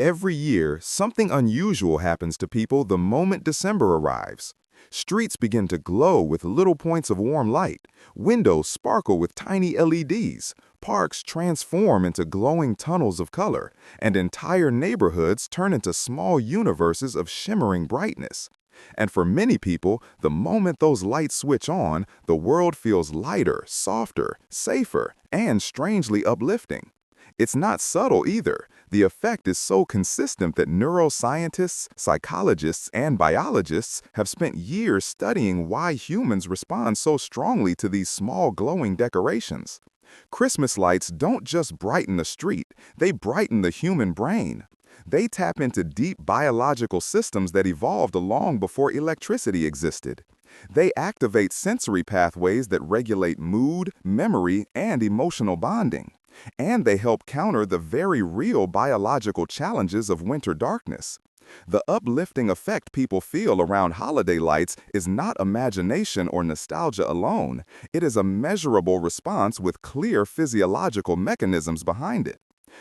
Every year, something unusual happens to people the moment December arrives. Streets begin to glow with little points of warm light, windows sparkle with tiny LEDs, parks transform into glowing tunnels of color, and entire neighborhoods turn into small universes of shimmering brightness. And for many people, the moment those lights switch on, the world feels lighter, softer, safer, and strangely uplifting. It's not subtle either. The effect is so consistent that neuroscientists, psychologists, and biologists have spent years studying why humans respond so strongly to these small glowing decorations. Christmas lights don't just brighten the street, they brighten the human brain. They tap into deep biological systems that evolved long before electricity existed. They activate sensory pathways that regulate mood, memory, and emotional bonding. And they help counter the very real biological challenges of winter darkness. The uplifting effect people feel around holiday lights is not imagination or nostalgia alone. It is a measurable response with clear physiological mechanisms behind it.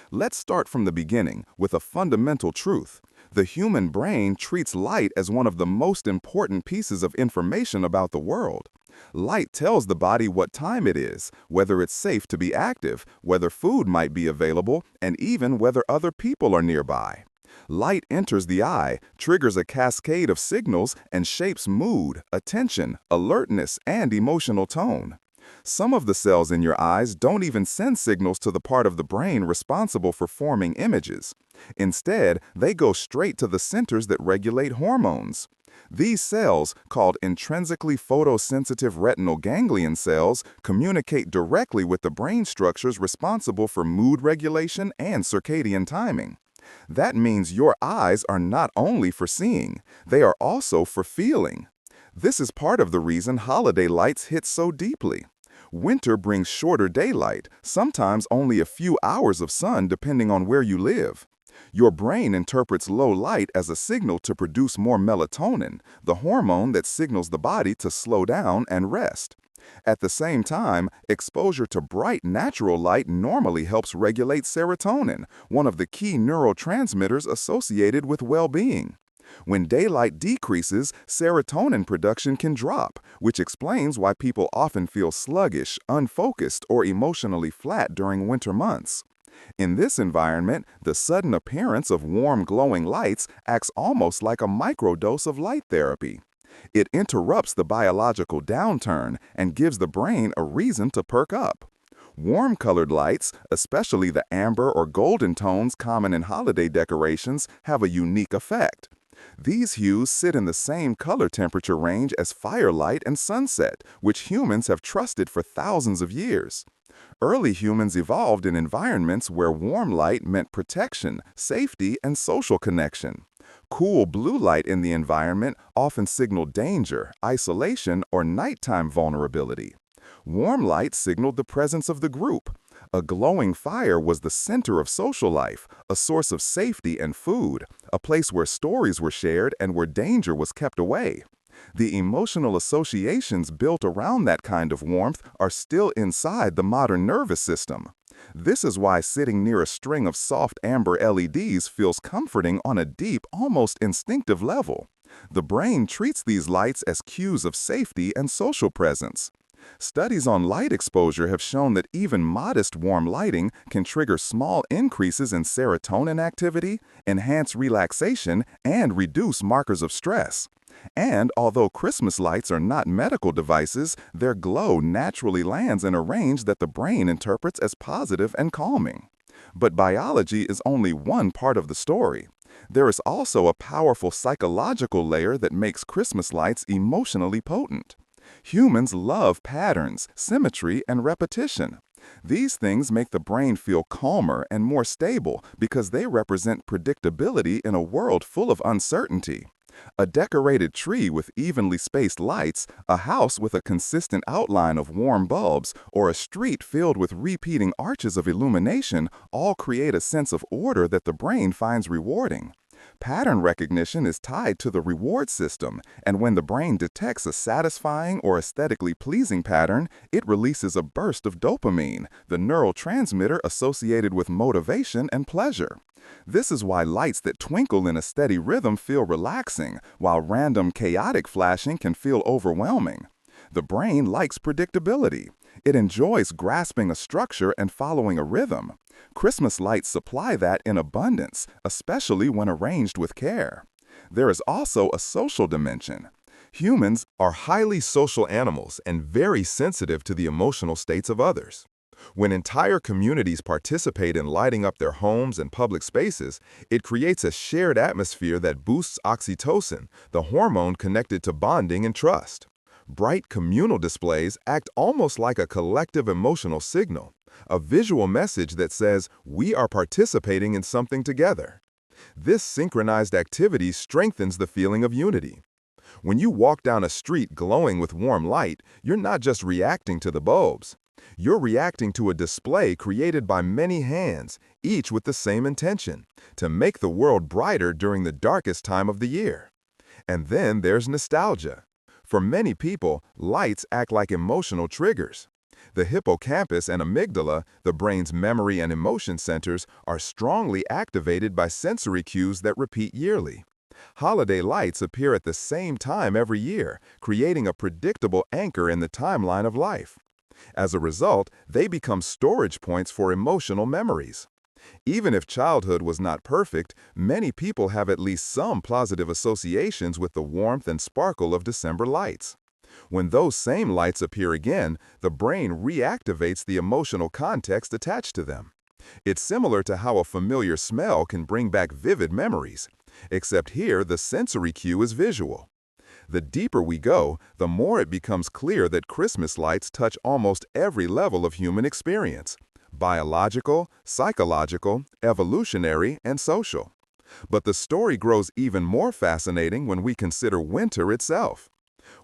Let's start from the beginning with a fundamental truth. The human brain treats light as one of the most important pieces of information about the world. Light tells the body what time it is, whether it's safe to be active, whether food might be available, and even whether other people are nearby. Light enters the eye, triggers a cascade of signals, and shapes mood, attention, alertness, and emotional tone. Some of the cells in your eyes don't even send signals to the part of the brain responsible for forming images. Instead, they go straight to the centers that regulate hormones. These cells, called intrinsically photosensitive retinal ganglion cells, communicate directly with the brain structures responsible for mood regulation and circadian timing. That means your eyes are not only for seeing, they are also for feeling. This is part of the reason holiday lights hit so deeply. Winter brings shorter daylight, sometimes only a few hours of sun depending on where you live. Your brain interprets low light as a signal to produce more melatonin, the hormone that signals the body to slow down and rest. At the same time, exposure to bright natural light normally helps regulate serotonin, one of the key neurotransmitters associated with well-being. When daylight decreases, serotonin production can drop, which explains why people often feel sluggish, unfocused, or emotionally flat during winter months. In this environment, the sudden appearance of warm glowing lights acts almost like a microdose of light therapy. It interrupts the biological downturn and gives the brain a reason to perk up. Warm-colored lights, especially the amber or golden tones common in holiday decorations, have a unique effect. These hues sit in the same color temperature range as firelight and sunset, which humans have trusted for thousands of years. Early humans evolved in environments where warm light meant protection, safety, and social connection. Cool blue light in the environment often signaled danger, isolation, or nighttime vulnerability. Warm light signaled the presence of the group. A glowing fire was the center of social life, a source of safety and food, a place where stories were shared and where danger was kept away. The emotional associations built around that kind of warmth are still inside the modern nervous system. This is why sitting near a string of soft amber LEDs feels comforting on a deep, almost instinctive level. The brain treats these lights as cues of safety and social presence. Studies on light exposure have shown that even modest warm lighting can trigger small increases in serotonin activity, enhance relaxation, and reduce markers of stress. And although Christmas lights are not medical devices, their glow naturally lands in a range that the brain interprets as positive and calming. But biology is only one part of the story. There is also a powerful psychological layer that makes Christmas lights emotionally potent. Humans love patterns, symmetry, and repetition. These things make the brain feel calmer and more stable because they represent predictability in a world full of uncertainty. A decorated tree with evenly spaced lights, a house with a consistent outline of warm bulbs, or a street filled with repeating arches of illumination all create a sense of order that the brain finds rewarding. Pattern recognition is tied to the reward system, and when the brain detects a satisfying or aesthetically pleasing pattern, it releases a burst of dopamine, the neurotransmitter associated with motivation and pleasure. This is why lights that twinkle in a steady rhythm feel relaxing, while random chaotic flashing can feel overwhelming. The brain likes predictability. It enjoys grasping a structure and following a rhythm. Christmas lights supply that in abundance, especially when arranged with care. There is also a social dimension. Humans are highly social animals and very sensitive to the emotional states of others. When entire communities participate in lighting up their homes and public spaces, it creates a shared atmosphere that boosts oxytocin, the hormone connected to bonding and trust. Bright communal displays act almost like a collective emotional signal, a visual message that says we are participating in something together. This synchronized activity strengthens the feeling of unity. When you walk down a street glowing with warm light, you're not just reacting to the bulbs. You're reacting to a display created by many hands, each with the same intention, to make the world brighter during the darkest time of the year. And then there's nostalgia. For many people, lights act like emotional triggers. The hippocampus and amygdala, the brain's memory and emotion centers, are strongly activated by sensory cues that repeat yearly. Holiday lights appear at the same time every year, creating a predictable anchor in the timeline of life. As a result, they become storage points for emotional memories. Even if childhood was not perfect, many people have at least some positive associations with the warmth and sparkle of December lights. When those same lights appear again, the brain reactivates the emotional context attached to them. It's similar to how a familiar smell can bring back vivid memories, except here the sensory cue is visual. The deeper we go, the more it becomes clear that Christmas lights touch almost every level of human experience: biological, psychological, evolutionary, and social. But the story grows even more fascinating when we consider winter itself.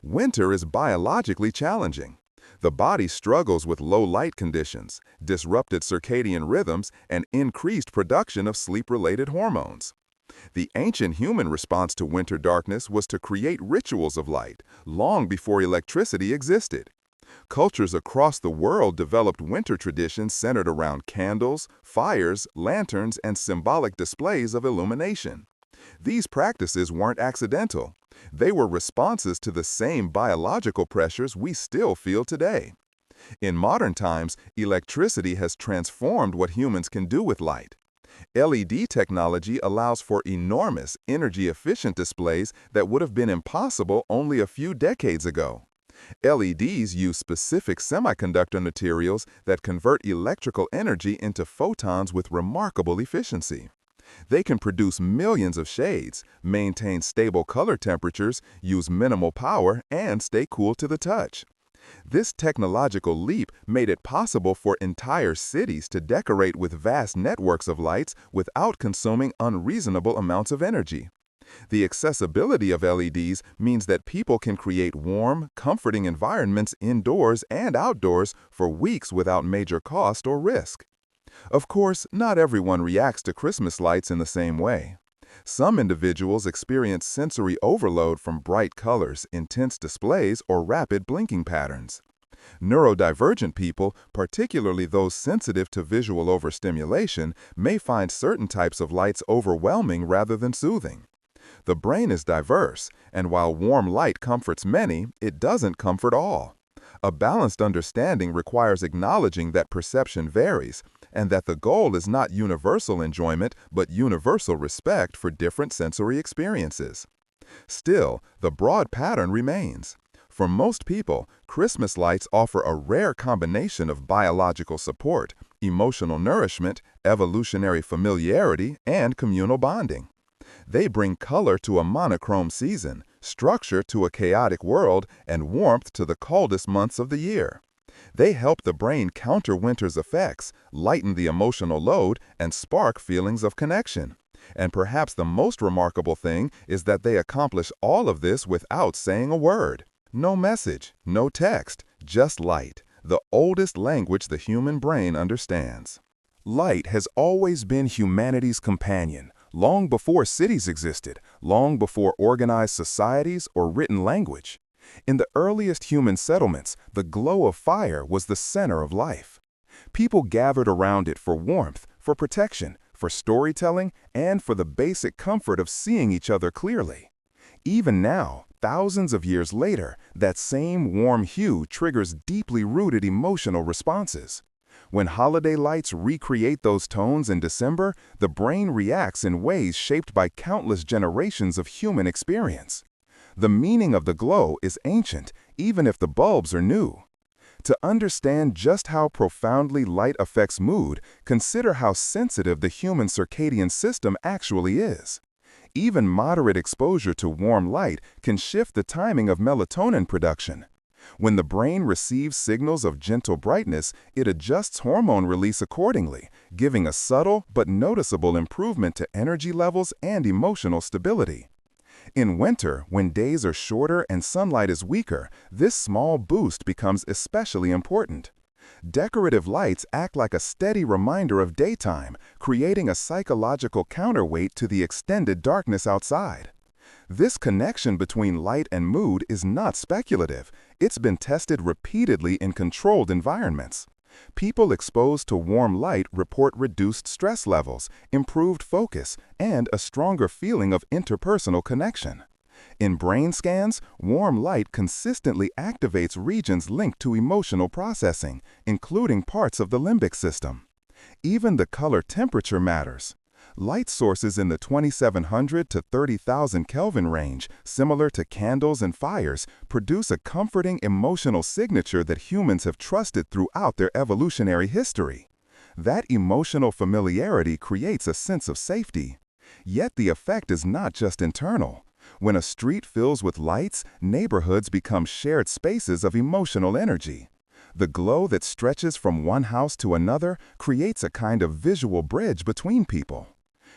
Winter is biologically challenging. The body struggles with low light conditions, disrupted circadian rhythms, and increased production of sleep-related hormones. The ancient human response to winter darkness was to create rituals of light, long before electricity existed. Cultures across the world developed winter traditions centered around candles, fires, lanterns, and symbolic displays of illumination. These practices weren't accidental. They were responses to the same biological pressures we still feel today. In modern times, electricity has transformed what humans can do with light. LED technology allows for enormous, energy-efficient displays that would have been impossible only a few decades ago. LEDs use specific semiconductor materials that convert electrical energy into photons with remarkable efficiency. They can produce millions of shades, maintain stable color temperatures, use minimal power, and stay cool to the touch. This technological leap made it possible for entire cities to decorate with vast networks of lights without consuming unreasonable amounts of energy. The accessibility of LEDs means that people can create warm, comforting environments indoors and outdoors for weeks without major cost or risk. Of course, not everyone reacts to Christmas lights in the same way. Some individuals experience sensory overload from bright colors, intense displays, or rapid blinking patterns. Neurodivergent people, particularly those sensitive to visual overstimulation, may find certain types of lights overwhelming rather than soothing. The brain is diverse, and while warm light comforts many, it doesn't comfort all. A balanced understanding requires acknowledging that perception varies, and that the goal is not universal enjoyment, but universal respect for different sensory experiences. Still, the broad pattern remains. For most people, Christmas lights offer a rare combination of biological support, emotional nourishment, evolutionary familiarity, and communal bonding. They bring color to a monochrome season, structure to a chaotic world, and warmth to the coldest months of the year. They help the brain counter winter's effects, lighten the emotional load, and spark feelings of connection. And perhaps the most remarkable thing is that they accomplish all of this without saying a word. No message, no text, just light, the oldest language the human brain understands. Light has always been humanity's companion, long before cities existed, long before organized societies or written language. In the earliest human settlements, the glow of fire was the center of life. People gathered around it for warmth, for protection, for storytelling, and for the basic comfort of seeing each other clearly. Even now, thousands of years later, that same warm hue triggers deeply rooted emotional responses. When holiday lights recreate those tones in December, the brain reacts in ways shaped by countless generations of human experience. The meaning of the glow is ancient, even if the bulbs are new. To understand just how profoundly light affects mood, consider how sensitive the human circadian system actually is. Even moderate exposure to warm light can shift the timing of melatonin production. When the brain receives signals of gentle brightness, it adjusts hormone release accordingly, giving a subtle but noticeable improvement to energy levels and emotional stability. In winter, when days are shorter and sunlight is weaker, this small boost becomes especially important. Decorative lights act like a steady reminder of daytime, creating a psychological counterweight to the extended darkness outside. This connection between light and mood is not speculative. It's been tested repeatedly in controlled environments. People exposed to warm light report reduced stress levels, improved focus, and a stronger feeling of interpersonal connection. In brain scans, warm light consistently activates regions linked to emotional processing, including parts of the limbic system. Even the color temperature matters. Light sources in the 2700 to 30,000 Kelvin range, similar to candles and fires, produce a comforting emotional signature that humans have trusted throughout their evolutionary history. That emotional familiarity creates a sense of safety. Yet the effect is not just internal. When a street fills with lights, neighborhoods become shared spaces of emotional energy. The glow that stretches from one house to another creates a kind of visual bridge between people.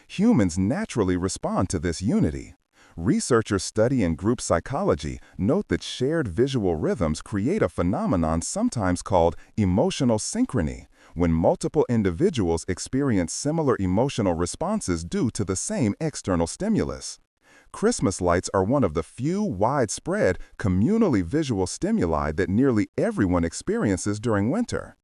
Humans naturally respond to this unity. Researchers studying group psychology note that shared visual rhythms create a phenomenon sometimes called emotional synchrony, when multiple individuals experience similar emotional responses due to the same external stimulus. Christmas lights are one of the few widespread, communally visual stimuli that nearly everyone experiences during winter.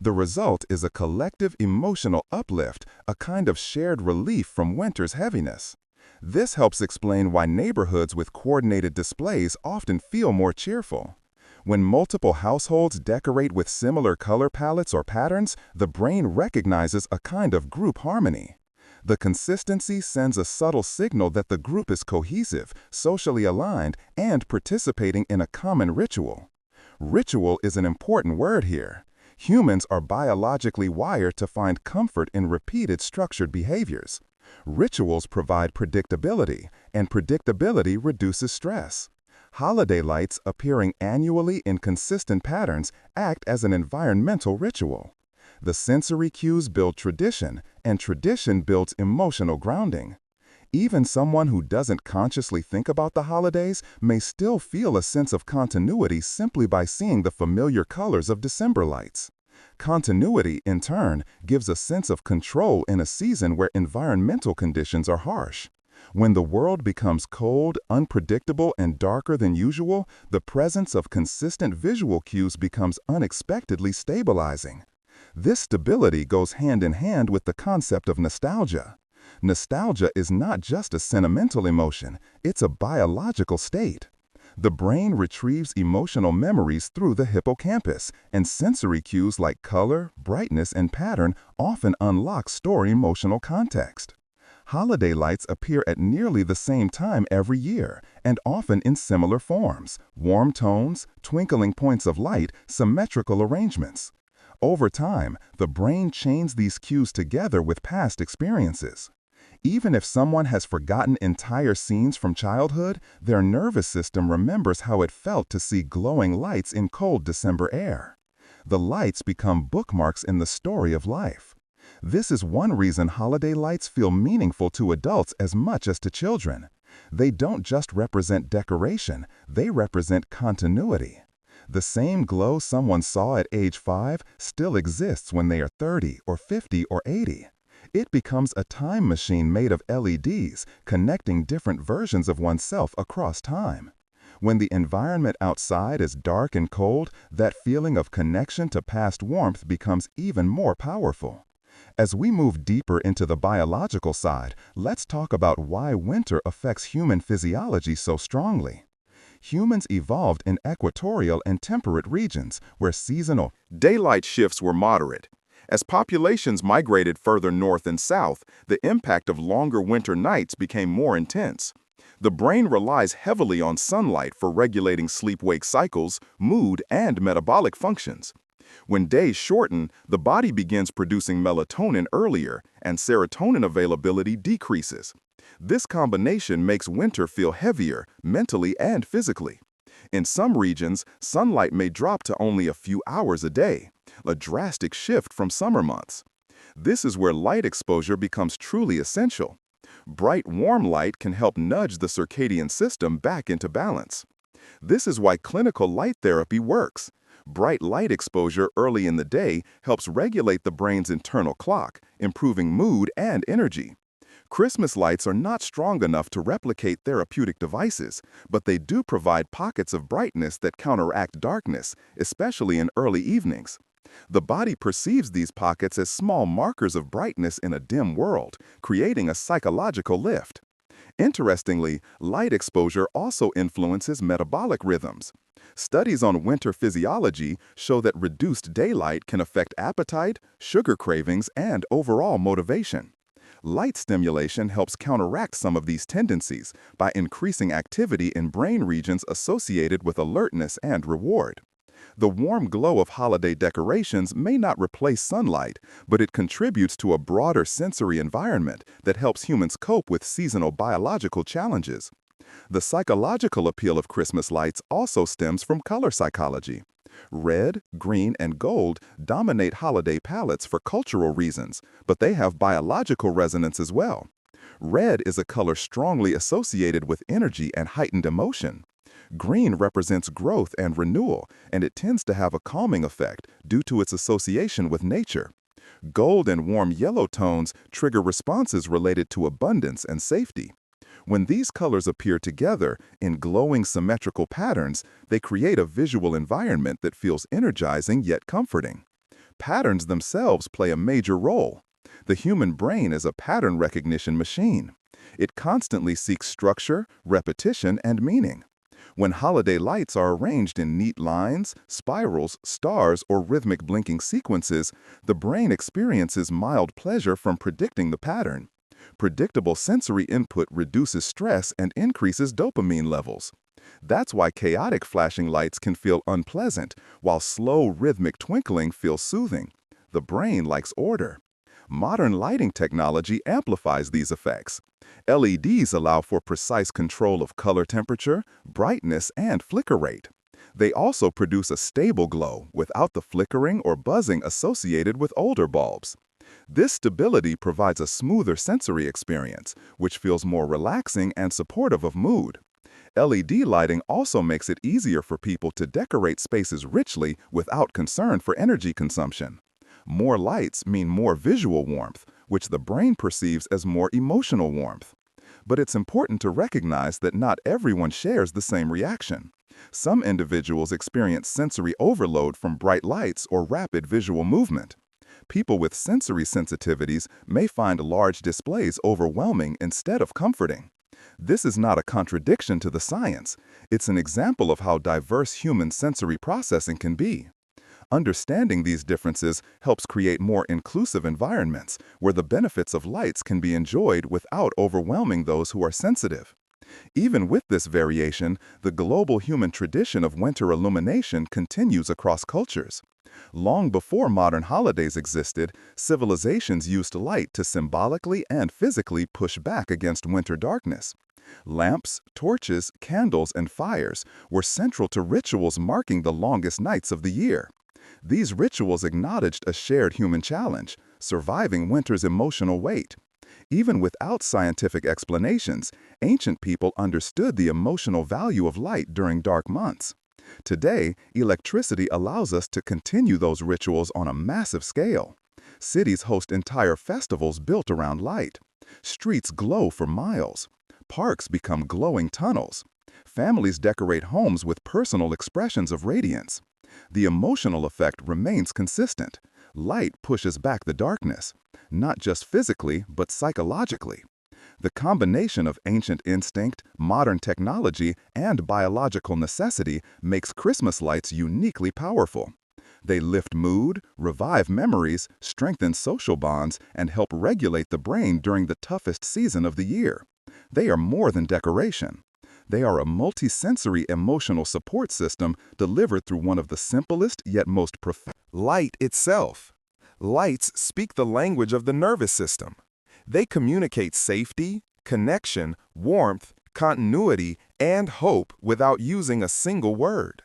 The result is a collective emotional uplift, a kind of shared relief from winter's heaviness. This helps explain why neighborhoods with coordinated displays often feel more cheerful. When multiple households decorate with similar color palettes or patterns, the brain recognizes a kind of group harmony. The consistency sends a subtle signal that the group is cohesive, socially aligned, and participating in a common ritual. Ritual is an important word here. Humans are biologically wired to find comfort in repeated structured behaviors. Rituals provide predictability, and predictability reduces stress. Holiday lights appearing annually in consistent patterns act as an environmental ritual. The sensory cues build tradition, and tradition builds emotional grounding. Even someone who doesn't consciously think about the holidays may still feel a sense of continuity simply by seeing the familiar colors of December lights. Continuity, in turn, gives a sense of control in a season where environmental conditions are harsh. When the world becomes cold, unpredictable, and darker than usual, the presence of consistent visual cues becomes unexpectedly stabilizing. This stability goes hand in hand with the concept of nostalgia. Nostalgia is not just a sentimental emotion, it's a biological state. The brain retrieves emotional memories through the hippocampus, and sensory cues like color, brightness, and pattern often unlock stored emotional context. Holiday lights appear at nearly the same time every year, and often in similar forms: warm tones, twinkling points of light, symmetrical arrangements. Over time, the brain chains these cues together with past experiences. Even if someone has forgotten entire scenes from childhood, their nervous system remembers how it felt to see glowing lights in cold December air. The lights become bookmarks in the story of life. This is one reason holiday lights feel meaningful to adults as much as to children. They don't just represent decoration, they represent continuity. The same glow someone saw at age 5 still exists when they are 30 or 50 or 80. It becomes a time machine made of LEDs, connecting different versions of oneself across time. When the environment outside is dark and cold, that feeling of connection to past warmth becomes even more powerful. As we move deeper into the biological side, let's talk about why winter affects human physiology so strongly. Humans evolved in equatorial and temperate regions where seasonal Daylight shifts were moderate. As populations migrated further north and south, the impact of longer winter nights became more intense. The brain relies heavily on sunlight for regulating sleep-wake cycles, mood, and metabolic functions. When days shorten, the body begins producing melatonin earlier, and serotonin availability decreases. This combination makes winter feel heavier, mentally and physically. In some regions, sunlight may drop to only a few hours a day, a drastic shift from summer months. This is where light exposure becomes truly essential. Bright, warm light can help nudge the circadian system back into balance. This is why clinical light therapy works. Bright light exposure early in the day helps regulate the brain's internal clock, improving mood and energy. Christmas lights are not strong enough to replicate therapeutic devices, but they do provide pockets of brightness that counteract darkness, especially in early evenings. The body perceives these pockets as small markers of brightness in a dim world, creating a psychological lift. Interestingly, light exposure also influences metabolic rhythms. Studies on winter physiology show that reduced daylight can affect appetite, sugar cravings, and overall motivation. Light stimulation helps counteract some of these tendencies by increasing activity in brain regions associated with alertness and reward. The warm glow of holiday decorations may not replace sunlight, but it contributes to a broader sensory environment that helps humans cope with seasonal biological challenges. The psychological appeal of Christmas lights also stems from color psychology. Red, green, and gold dominate holiday palettes for cultural reasons, but they have biological resonance as well. Red is a color strongly associated with energy and heightened emotion. Green represents growth and renewal, and it tends to have a calming effect due to its association with nature. Gold and warm yellow tones trigger responses related to abundance and safety. When these colors appear together in glowing symmetrical patterns, they create a visual environment that feels energizing yet comforting. Patterns themselves play a major role. The human brain is a pattern recognition machine. It constantly seeks structure, repetition, and meaning. When holiday lights are arranged in neat lines, spirals, stars, or rhythmic blinking sequences, the brain experiences mild pleasure from predicting the pattern. Predictable sensory input reduces stress and increases dopamine levels. That's why chaotic flashing lights can feel unpleasant, while slow, rhythmic twinkling feels soothing. The brain likes order. Modern lighting technology amplifies these effects. LEDs allow for precise control of color temperature, brightness, and flicker rate. They also produce a stable glow without the flickering or buzzing associated with older bulbs. This stability provides a smoother sensory experience, which feels more relaxing and supportive of mood. LED lighting also makes it easier for people to decorate spaces richly without concern for energy consumption. More lights mean more visual warmth, which the brain perceives as more emotional warmth. But it's important to recognize that not everyone shares the same reaction. Some individuals experience sensory overload from bright lights or rapid visual movement. People with sensory sensitivities may find large displays overwhelming instead of comforting. This is not a contradiction to the science. It's an example of how diverse human sensory processing can be. Understanding these differences helps create more inclusive environments where the benefits of lights can be enjoyed without overwhelming those who are sensitive. Even with this variation, the global human tradition of winter illumination continues across cultures. Long before modern holidays existed, civilizations used light to symbolically and physically push back against winter darkness. Lamps, torches, candles, and fires were central to rituals marking the longest nights of the year. These rituals acknowledged a shared human challenge, surviving winter's emotional weight. Even without scientific explanations, ancient people understood the emotional value of light during dark months. Today, electricity allows us to continue those rituals on a massive scale. Cities host entire festivals built around light. Streets glow for miles. Parks become glowing tunnels. Families decorate homes with personal expressions of radiance. The emotional effect remains consistent. Light pushes back the darkness, not just physically, but psychologically. The combination of ancient instinct, modern technology, and biological necessity makes Christmas lights uniquely powerful. They lift mood, revive memories, strengthen social bonds, and help regulate the brain during the toughest season of the year. They are more than decoration. They are a multisensory emotional support system delivered through one of the simplest yet most profound. Light itself. Lights speak the language of the nervous system. They communicate safety, connection, warmth, continuity, and hope without using a single word.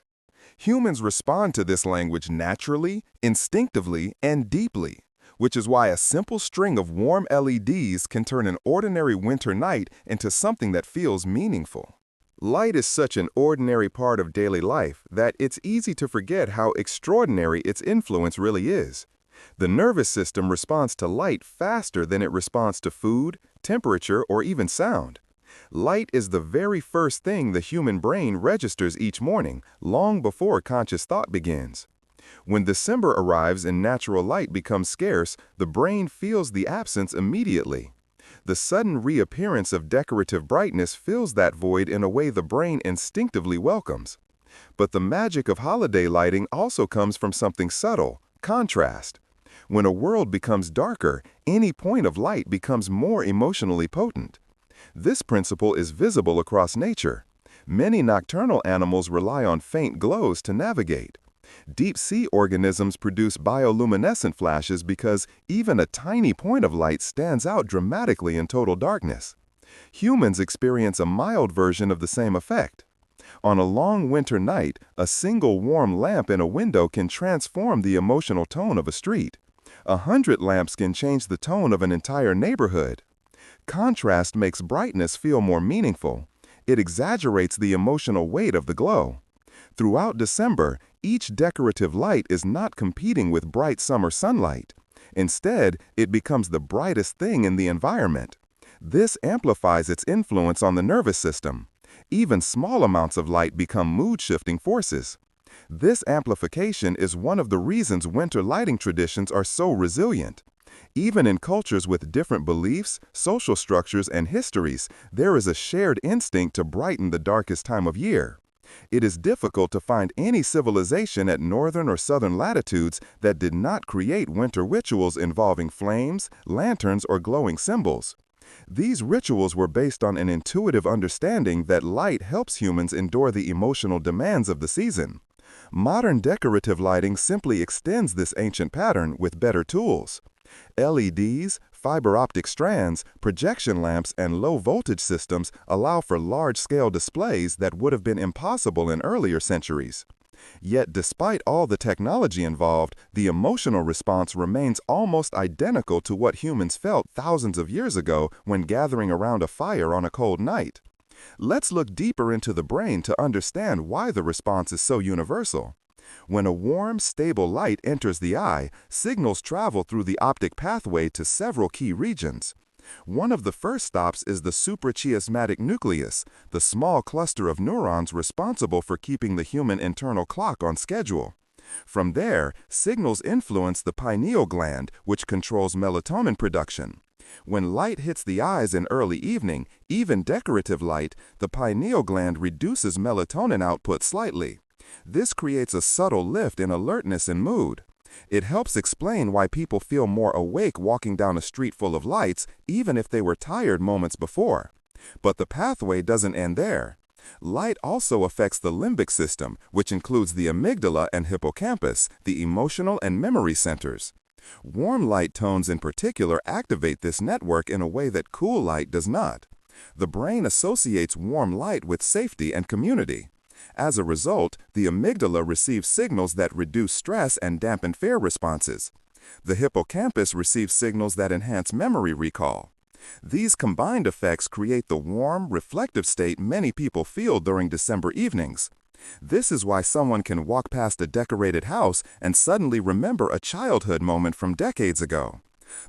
Humans respond to this language naturally, instinctively, and deeply, which is why a simple string of warm LEDs can turn an ordinary winter night into something that feels meaningful. Light is such an ordinary part of daily life that it's easy to forget how extraordinary its influence really is. The nervous system responds to light faster than it responds to food, temperature, or even sound. Light is the very first thing the human brain registers each morning, long before conscious thought begins. When December arrives and natural light becomes scarce, the brain feels the absence immediately. The sudden reappearance of decorative brightness fills that void in a way the brain instinctively welcomes. But the magic of holiday lighting also comes from something subtle: contrast. When a world becomes darker, any point of light becomes more emotionally potent. This principle is visible across nature. Many nocturnal animals rely on faint glows to navigate. Deep-sea organisms produce bioluminescent flashes because even a tiny point of light stands out dramatically in total darkness. Humans experience a mild version of the same effect. On a long winter night, a single warm lamp in a window can transform the emotional tone of a street. 100 lamps can change the tone of an entire neighborhood. Contrast makes brightness feel more meaningful. It exaggerates the emotional weight of the glow. Throughout December, each decorative light is not competing with bright summer sunlight. Instead, it becomes the brightest thing in the environment. This amplifies its influence on the nervous system. Even small amounts of light become mood-shifting forces. This amplification is one of the reasons winter lighting traditions are so resilient. Even in cultures with different beliefs, social structures, and histories, there is a shared instinct to brighten the darkest time of year. It is difficult to find any civilization at northern or southern latitudes that did not create winter rituals involving flames, lanterns, or glowing symbols. These rituals were based on an intuitive understanding that light helps humans endure the emotional demands of the season. Modern decorative lighting simply extends this ancient pattern with better tools. LEDs, fiber optic strands, projection lamps, and low-voltage systems allow for large-scale displays that would have been impossible in earlier centuries. Yet despite all the technology involved, the emotional response remains almost identical to what humans felt thousands of years ago when gathering around a fire on a cold night. Let's look deeper into the brain to understand why the response is so universal. When a warm, stable light enters the eye, signals travel through the optic pathway to several key regions. One of the first stops is the suprachiasmatic nucleus, the small cluster of neurons responsible for keeping the human internal clock on schedule. From there, signals influence the pineal gland, which controls melatonin production. When light hits the eyes in early evening, even decorative light, the pineal gland reduces melatonin output slightly. This creates a subtle lift in alertness and mood. It helps explain why people feel more awake walking down a street full of lights, even if they were tired moments before. But the pathway doesn't end there. Light also affects the limbic system, which includes the amygdala and hippocampus, the emotional and memory centers. Warm light tones in particular activate this network in a way that cool light does not. The brain associates warm light with safety and community. As a result, the amygdala receives signals that reduce stress and dampen fear responses. The hippocampus receives signals that enhance memory recall. These combined effects create the warm, reflective state many people feel during December evenings. This is why someone can walk past a decorated house and suddenly remember a childhood moment from decades ago.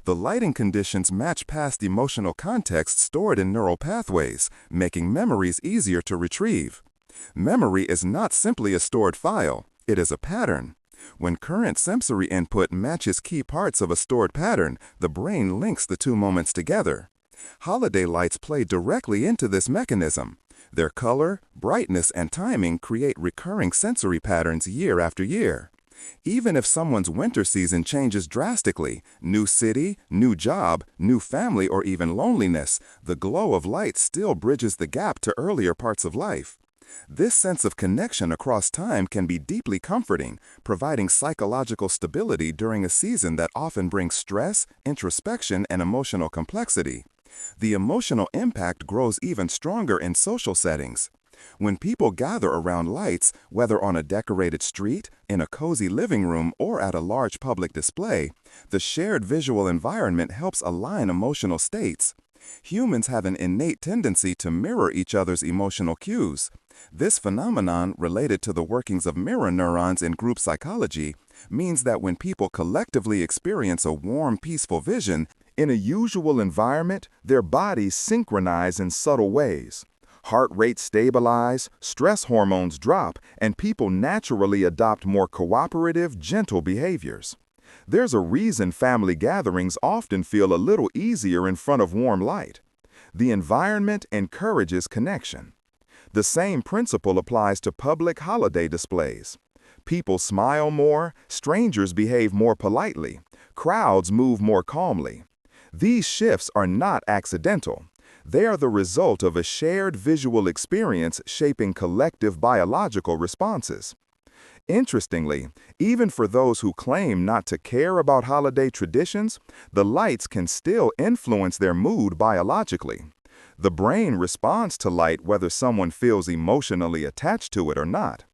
The lighting conditions match past emotional context stored in neural pathways, making memories easier to retrieve. Memory is not simply a stored file, it is a pattern. When current sensory input matches key parts of a stored pattern, the brain links the two moments together. Holiday lights play directly into this mechanism. Their color, brightness, and timing create recurring sensory patterns year after year. Even if someone's winter season changes drastically, new city, new job, new family, or even loneliness, the glow of light still bridges the gap to earlier parts of life. This sense of connection across time can be deeply comforting, providing psychological stability during a season that often brings stress, introspection, and emotional complexity. The emotional impact grows even stronger in social settings. When people gather around lights, whether on a decorated street, in a cozy living room, or at a large public display, the shared visual environment helps align emotional states. Humans have an innate tendency to mirror each other's emotional cues. This phenomenon, related to the workings of mirror neurons in group psychology, means that when people collectively experience a warm, peaceful vision, in a usual environment, their bodies synchronize in subtle ways. Heart rates stabilize, stress hormones drop, and people naturally adopt more cooperative, gentle behaviors. There's a reason family gatherings often feel a little easier in front of warm light. The environment encourages connection. The same principle applies to public holiday displays. People smile more, strangers behave more politely, crowds move more calmly. These shifts are not accidental. They are the result of a shared visual experience shaping collective biological responses. Interestingly, even for those who claim not to care about holiday traditions, the lights can still influence their mood biologically. The brain responds to light whether someone feels emotionally attached to it or not.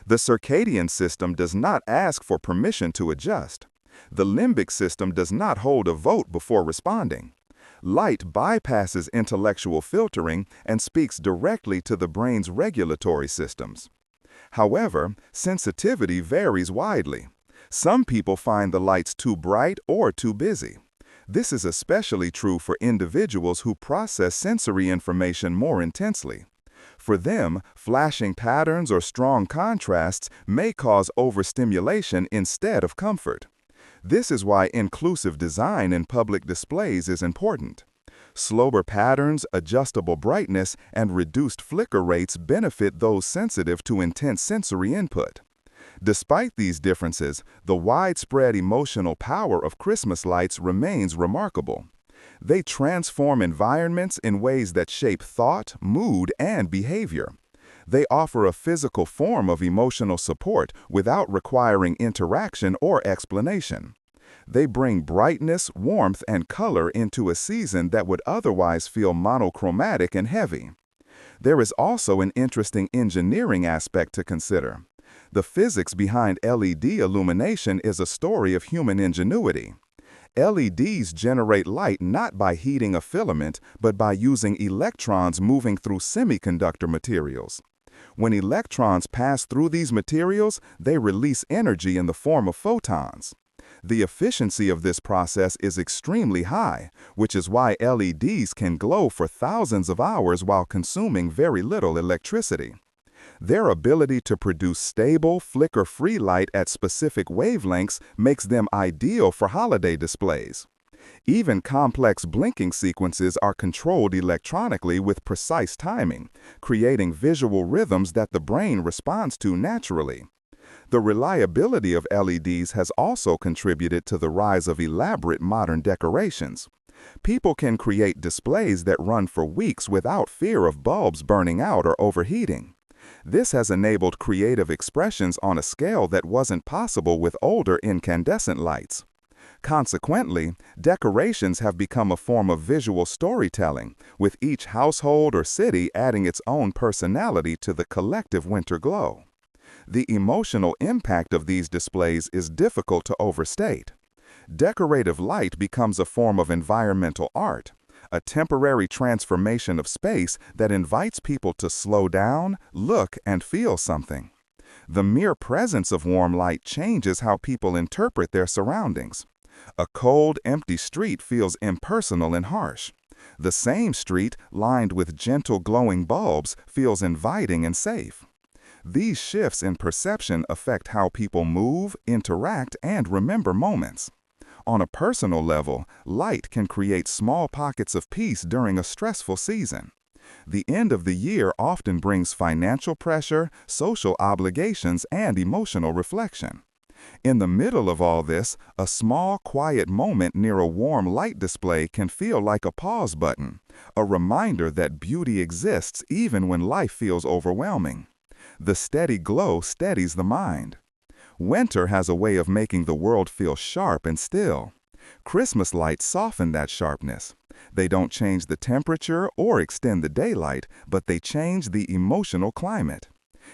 The circadian system does not ask for permission to adjust. The limbic system does not hold a vote before responding. Light bypasses intellectual filtering and speaks directly to the brain's regulatory systems. However, sensitivity varies widely. Some people find the lights too bright or too busy. This is especially true for individuals who process sensory information more intensely. For them, flashing patterns or strong contrasts may cause overstimulation instead of comfort. This is why inclusive design in public displays is important. Slower patterns, adjustable brightness, and reduced flicker rates benefit those sensitive to intense sensory input. Despite these differences, the widespread emotional power of Christmas lights remains remarkable. They transform environments in ways that shape thought, mood, and behavior. They offer a physical form of emotional support without requiring interaction or explanation. They bring brightness, warmth, and color into a season that would otherwise feel monochromatic and heavy. There is also an interesting engineering aspect to consider. The physics behind LED illumination is a story of human ingenuity. LEDs generate light not by heating a filament, but by using electrons moving through semiconductor materials. When electrons pass through these materials, they release energy in the form of photons. The efficiency of this process is extremely high, which is why LEDs can glow for thousands of hours while consuming very little electricity. Their ability to produce stable, flicker-free light at specific wavelengths makes them ideal for holiday displays. Even complex blinking sequences are controlled electronically with precise timing, creating visual rhythms that the brain responds to naturally. The reliability of LEDs has also contributed to the rise of elaborate modern decorations. People can create displays that run for weeks without fear of bulbs burning out or overheating. This has enabled creative expressions on a scale that wasn't possible with older incandescent lights. Consequently, decorations have become a form of visual storytelling, with each household or city adding its own personality to the collective winter glow. The emotional impact of these displays is difficult to overstate. Decorative light becomes a form of environmental art. a temporary transformation of space that invites people to slow down, look, and feel something. The mere presence of warm light changes how people interpret their surroundings. A cold, empty street feels impersonal and harsh. The same street, lined with gentle glowing bulbs, feels inviting and safe. These shifts in perception affect how people move, interact, and remember moments. On a personal level, light can create small pockets of peace during a stressful season. The end of the year often brings financial pressure, social obligations, and emotional reflection. In the middle of all this, a small, quiet moment near a warm light display can feel like a pause button, a reminder that beauty exists even when life feels overwhelming. The steady glow steadies the mind. Winter has a way of making the world feel sharp and still. Christmas lights soften that sharpness. They don't change the temperature or extend the daylight, but they change the emotional climate.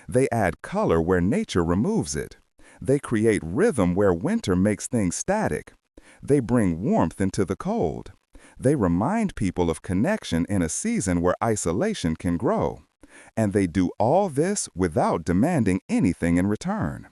They add color where nature removes it. They create rhythm where winter makes things static. They bring warmth into the cold. They remind people of connection in a season where isolation can grow. And they do all this without demanding anything in return.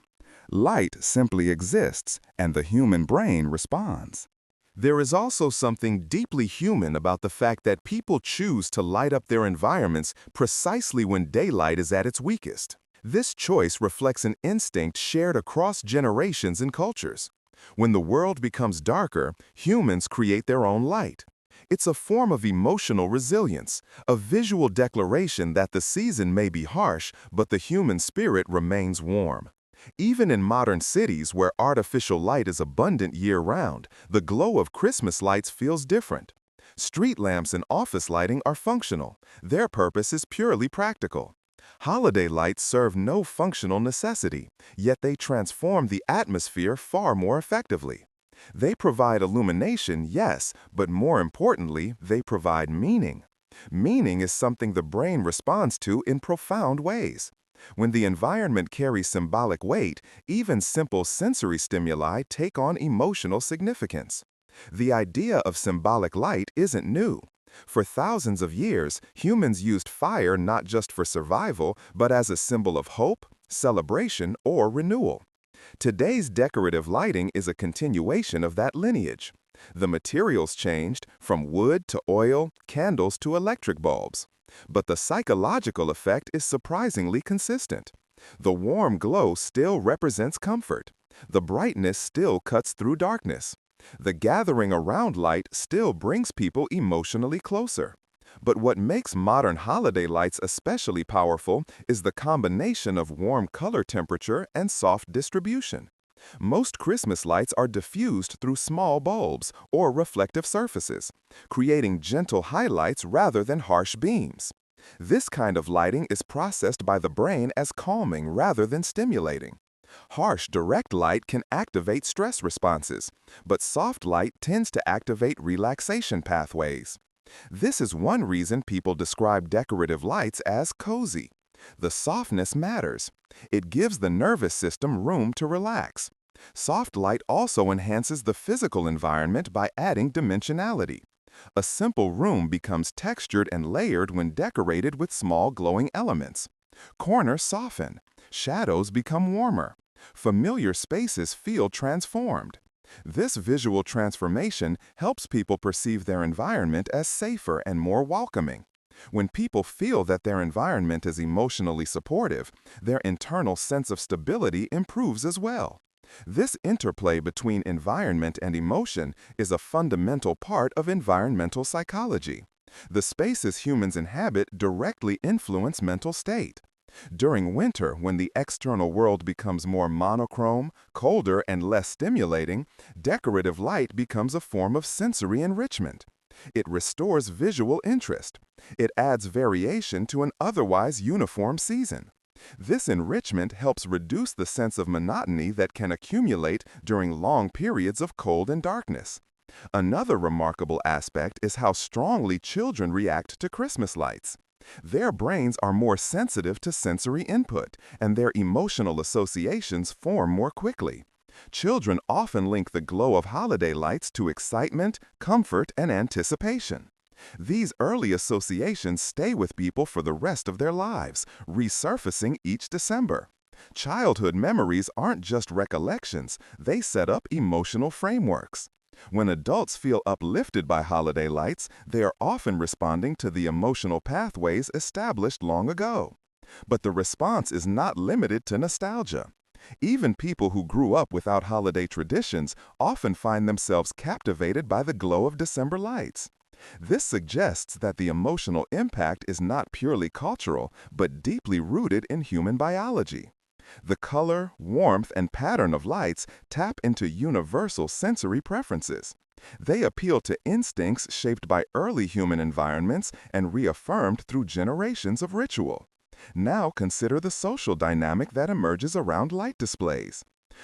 Light simply exists, and the human brain responds. There is also something deeply human about the fact that people choose to light up their environments precisely when daylight is at its weakest. This choice reflects an instinct shared across generations and cultures. When the world becomes darker, humans create their own light. It's a form of emotional resilience, a visual declaration that the season may be harsh, but the human spirit remains warm. Even in modern cities where artificial light is abundant year-round, the glow of Christmas lights feels different. Street lamps and office lighting are functional. Their purpose is purely practical. Holiday lights serve no functional necessity, yet they transform the atmosphere far more effectively. They provide illumination, yes, but more importantly, they provide meaning. Meaning is something the brain responds to in profound ways. When the environment carries symbolic weight, even simple sensory stimuli take on emotional significance. The idea of symbolic light isn't new. For thousands of years, humans used fire not just for survival, but as a symbol of hope, celebration, or renewal. Today's decorative lighting is a continuation of that lineage. The materials changed from wood to oil, candles to electric bulbs. But the psychological effect is surprisingly consistent. The warm glow still represents comfort. The brightness still cuts through darkness. The gathering around light still brings people emotionally closer. But what makes modern holiday lights especially powerful is the combination of warm color temperature and soft distribution. Most Christmas lights are diffused through small bulbs or reflective surfaces, creating gentle highlights rather than harsh beams. This kind of lighting is processed by the brain as calming rather than stimulating. Harsh, direct light can activate stress responses, but soft light tends to activate relaxation pathways. This is one reason people describe decorative lights as cozy. The softness matters. It gives the nervous system room to relax. Soft light also enhances the physical environment by adding dimensionality. A simple room becomes textured and layered when decorated with small glowing elements. Corners soften. Shadows become warmer. Familiar spaces feel transformed. This visual transformation helps people perceive their environment as safer and more welcoming. When people feel that their environment is emotionally supportive, their internal sense of stability improves as well. This interplay between environment and emotion is a fundamental part of environmental psychology. The spaces humans inhabit directly influence mental state. During winter, when the external world becomes more monochrome, colder, and less stimulating, decorative light becomes a form of sensory enrichment. It restores visual interest. It adds variation to an otherwise uniform season. This enrichment helps reduce the sense of monotony that can accumulate during long periods of cold and darkness. Another remarkable aspect is how strongly children react to Christmas lights. Their brains are more sensitive to sensory input, and their emotional associations form more quickly. Children often link the glow of holiday lights to excitement, comfort, and anticipation. These early associations stay with people for the rest of their lives, resurfacing each December. Childhood memories aren't just recollections, they set up emotional frameworks. When adults feel uplifted by holiday lights, they are often responding to the emotional pathways established long ago. But the response is not limited to nostalgia. Even people who grew up without holiday traditions often find themselves captivated by the glow of December lights. This suggests that the emotional impact is not purely cultural, but deeply rooted in human biology. The color, warmth, and pattern of lights tap into universal sensory preferences. They appeal to instincts shaped by early human environments and reaffirmed through generations of ritual. Now consider the social dynamic that emerges around light displays.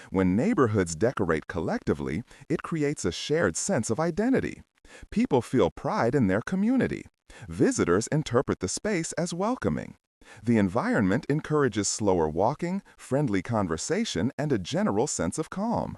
When neighborhoods decorate collectively, it creates a shared sense of identity. People feel pride in their community. Visitors interpret the space as welcoming. The environment encourages slower walking, friendly conversation, and a general sense of calm.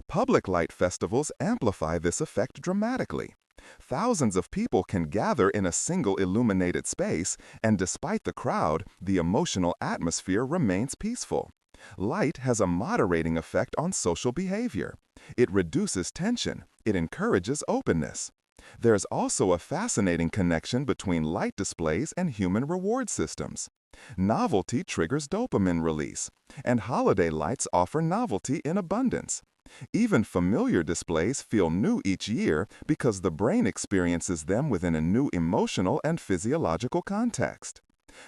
Public light festivals amplify this effect dramatically. Thousands of people can gather in a single illuminated space, and despite the crowd, the emotional atmosphere remains peaceful. Light has a moderating effect on social behavior. It reduces tension. It encourages openness. There's also a fascinating connection between light displays and human reward systems. Novelty triggers dopamine release, and holiday lights offer novelty in abundance. Even familiar displays feel new each year because the brain experiences them within a new emotional and physiological context.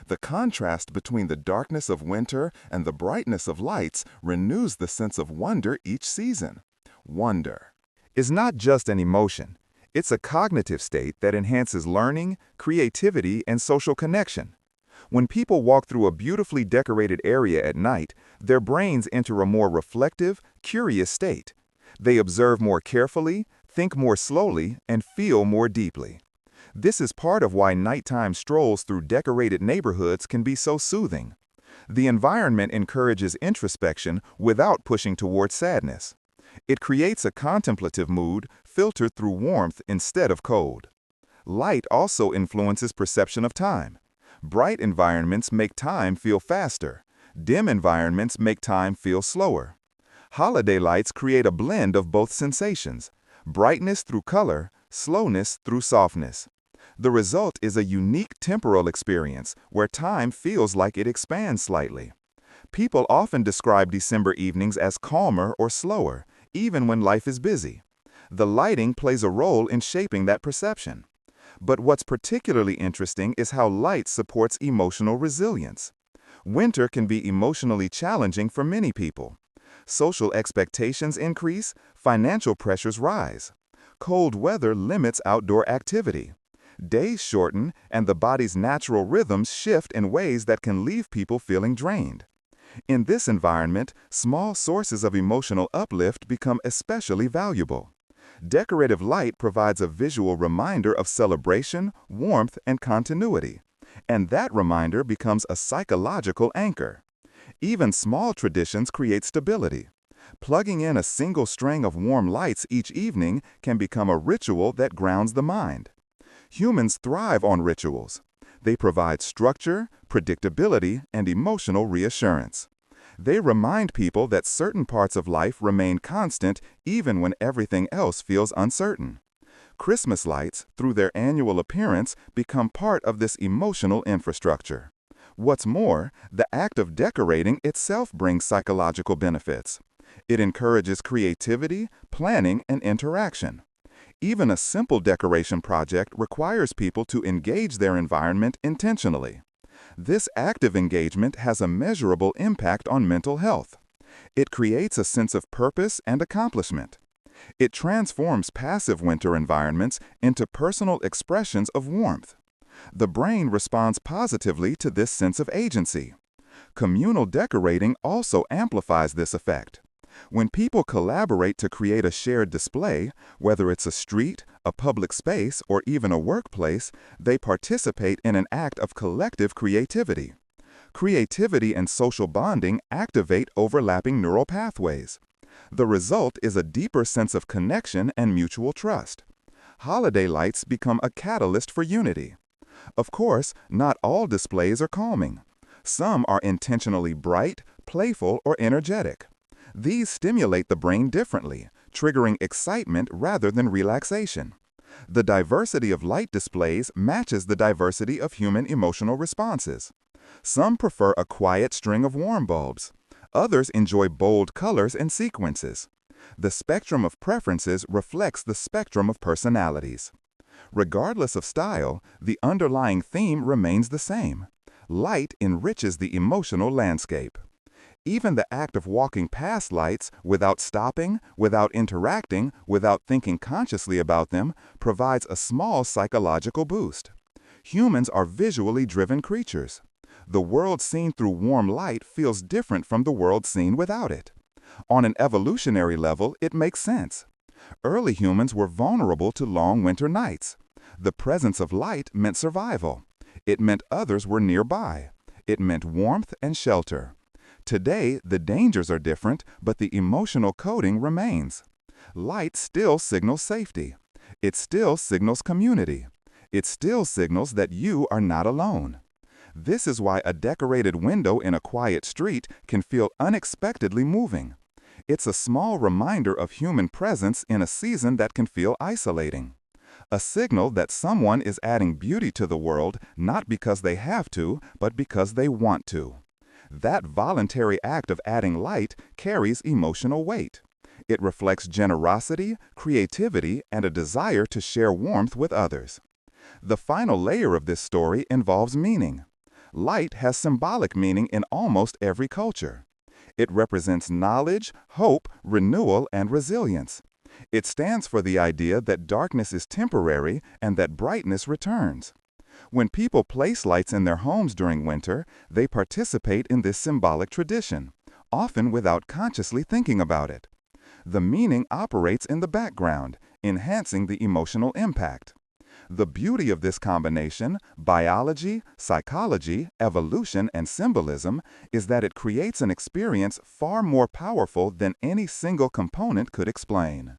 The contrast between the darkness of winter and the brightness of lights renews the sense of wonder each season. Wonder is not just an emotion. It's a cognitive state that enhances learning, creativity, and social connection. When people walk through a beautifully decorated area at night, their brains enter a more reflective, curious state. They observe more carefully, think more slowly, and feel more deeply. This is part of why nighttime strolls through decorated neighborhoods can be so soothing. The environment encourages introspection without pushing toward sadness. It creates a contemplative mood filtered through warmth instead of cold. Light also influences perception of time. Bright environments make time feel faster. Dim environments make time feel slower. Holiday lights create a blend of both sensations, brightness through color, slowness through softness. The result is a unique temporal experience where time feels like it expands slightly. People often describe December evenings as calmer or slower, even when life is busy. The lighting plays a role in shaping that perception. But what's particularly interesting is how light supports emotional resilience. Winter can be emotionally challenging for many people. Social expectations increase, financial pressures rise. Cold weather limits outdoor activity. Days shorten, and the body's natural rhythms shift in ways that can leave people feeling drained. In this environment, small sources of emotional uplift become especially valuable. Decorative light provides a visual reminder of celebration, warmth, and continuity. And that reminder becomes a psychological anchor. Even small traditions create stability. Plugging in a single string of warm lights each evening can become a ritual that grounds the mind. Humans thrive on rituals. They provide structure, predictability, and emotional reassurance. They remind people that certain parts of life remain constant even when everything else feels uncertain. Christmas lights, through their annual appearance, become part of this emotional infrastructure. What's more, the act of decorating itself brings psychological benefits. It encourages creativity, planning, and interaction. Even a simple decoration project requires people to engage their environment intentionally. This active engagement has a measurable impact on mental health. It creates a sense of purpose and accomplishment. It transforms passive winter environments into personal expressions of warmth. The brain responds positively to this sense of agency. Communal decorating also amplifies this effect. When people collaborate to create a shared display, whether it's a street, a public space, or even a workplace, they participate in an act of collective creativity. Creativity and social bonding activate overlapping neural pathways. The result is a deeper sense of connection and mutual trust. Holiday lights become a catalyst for unity. Of course, not all displays are calming. Some are intentionally bright, playful, or energetic. These stimulate the brain differently, triggering excitement rather than relaxation. The diversity of light displays matches the diversity of human emotional responses. Some prefer a quiet string of warm bulbs. Others enjoy bold colors and sequences. The spectrum of preferences reflects the spectrum of personalities. Regardless of style, the underlying theme remains the same. Light enriches the emotional landscape. Even the act of walking past lights without stopping, without interacting, without thinking consciously about them, provides a small psychological boost. Humans are visually driven creatures. The world seen through warm light feels different from the world seen without it. On an evolutionary level, it makes sense. Early humans were vulnerable to long winter nights. The presence of light meant survival. It meant others were nearby. It meant warmth and shelter. Today, the dangers are different, but the emotional coding remains. Light still signals safety. It still signals community. It still signals that you are not alone. This is why a decorated window in a quiet street can feel unexpectedly moving. It's a small reminder of human presence in a season that can feel isolating. A signal that someone is adding beauty to the world not because they have to, but because they want to. That voluntary act of adding light carries emotional weight. It reflects generosity, creativity, and a desire to share warmth with others. The final layer of this story involves meaning. Light has symbolic meaning in almost every culture. It represents knowledge, hope, renewal, and resilience. It stands for the idea that darkness is temporary and that brightness returns. When people place lights in their homes during winter, they participate in this symbolic tradition, often without consciously thinking about it. The meaning operates in the background, enhancing the emotional impact. The beauty of this combination, biology, psychology, evolution, and symbolism, is that it creates an experience far more powerful than any single component could explain.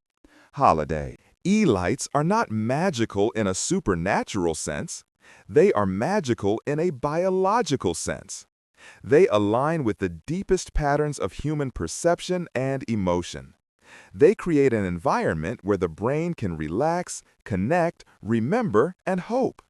Holiday. E-lights are not magical in a supernatural sense. They are magical in a biological sense. They align with the deepest patterns of human perception and emotion. They create an environment where the brain can relax, connect, remember, and hope.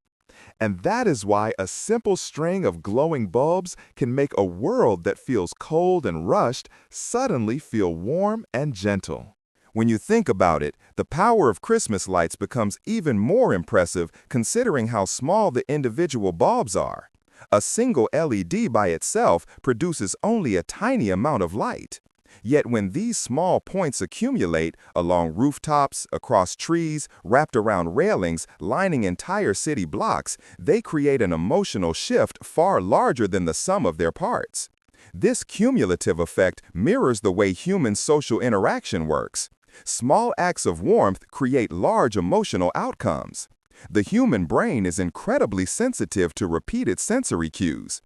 And that is why a simple string of glowing bulbs can make a world that feels cold and rushed suddenly feel warm and gentle. When you think about it, the power of Christmas lights becomes even more impressive considering how small the individual bulbs are. A single LED by itself produces only a tiny amount of light. Yet when these small points accumulate along rooftops, across trees, wrapped around railings, lining entire city blocks, they create an emotional shift far larger than the sum of their parts. This cumulative effect mirrors the way human social interaction works. Small acts of warmth create large emotional outcomes. The human brain is incredibly sensitive to repeated sensory cues.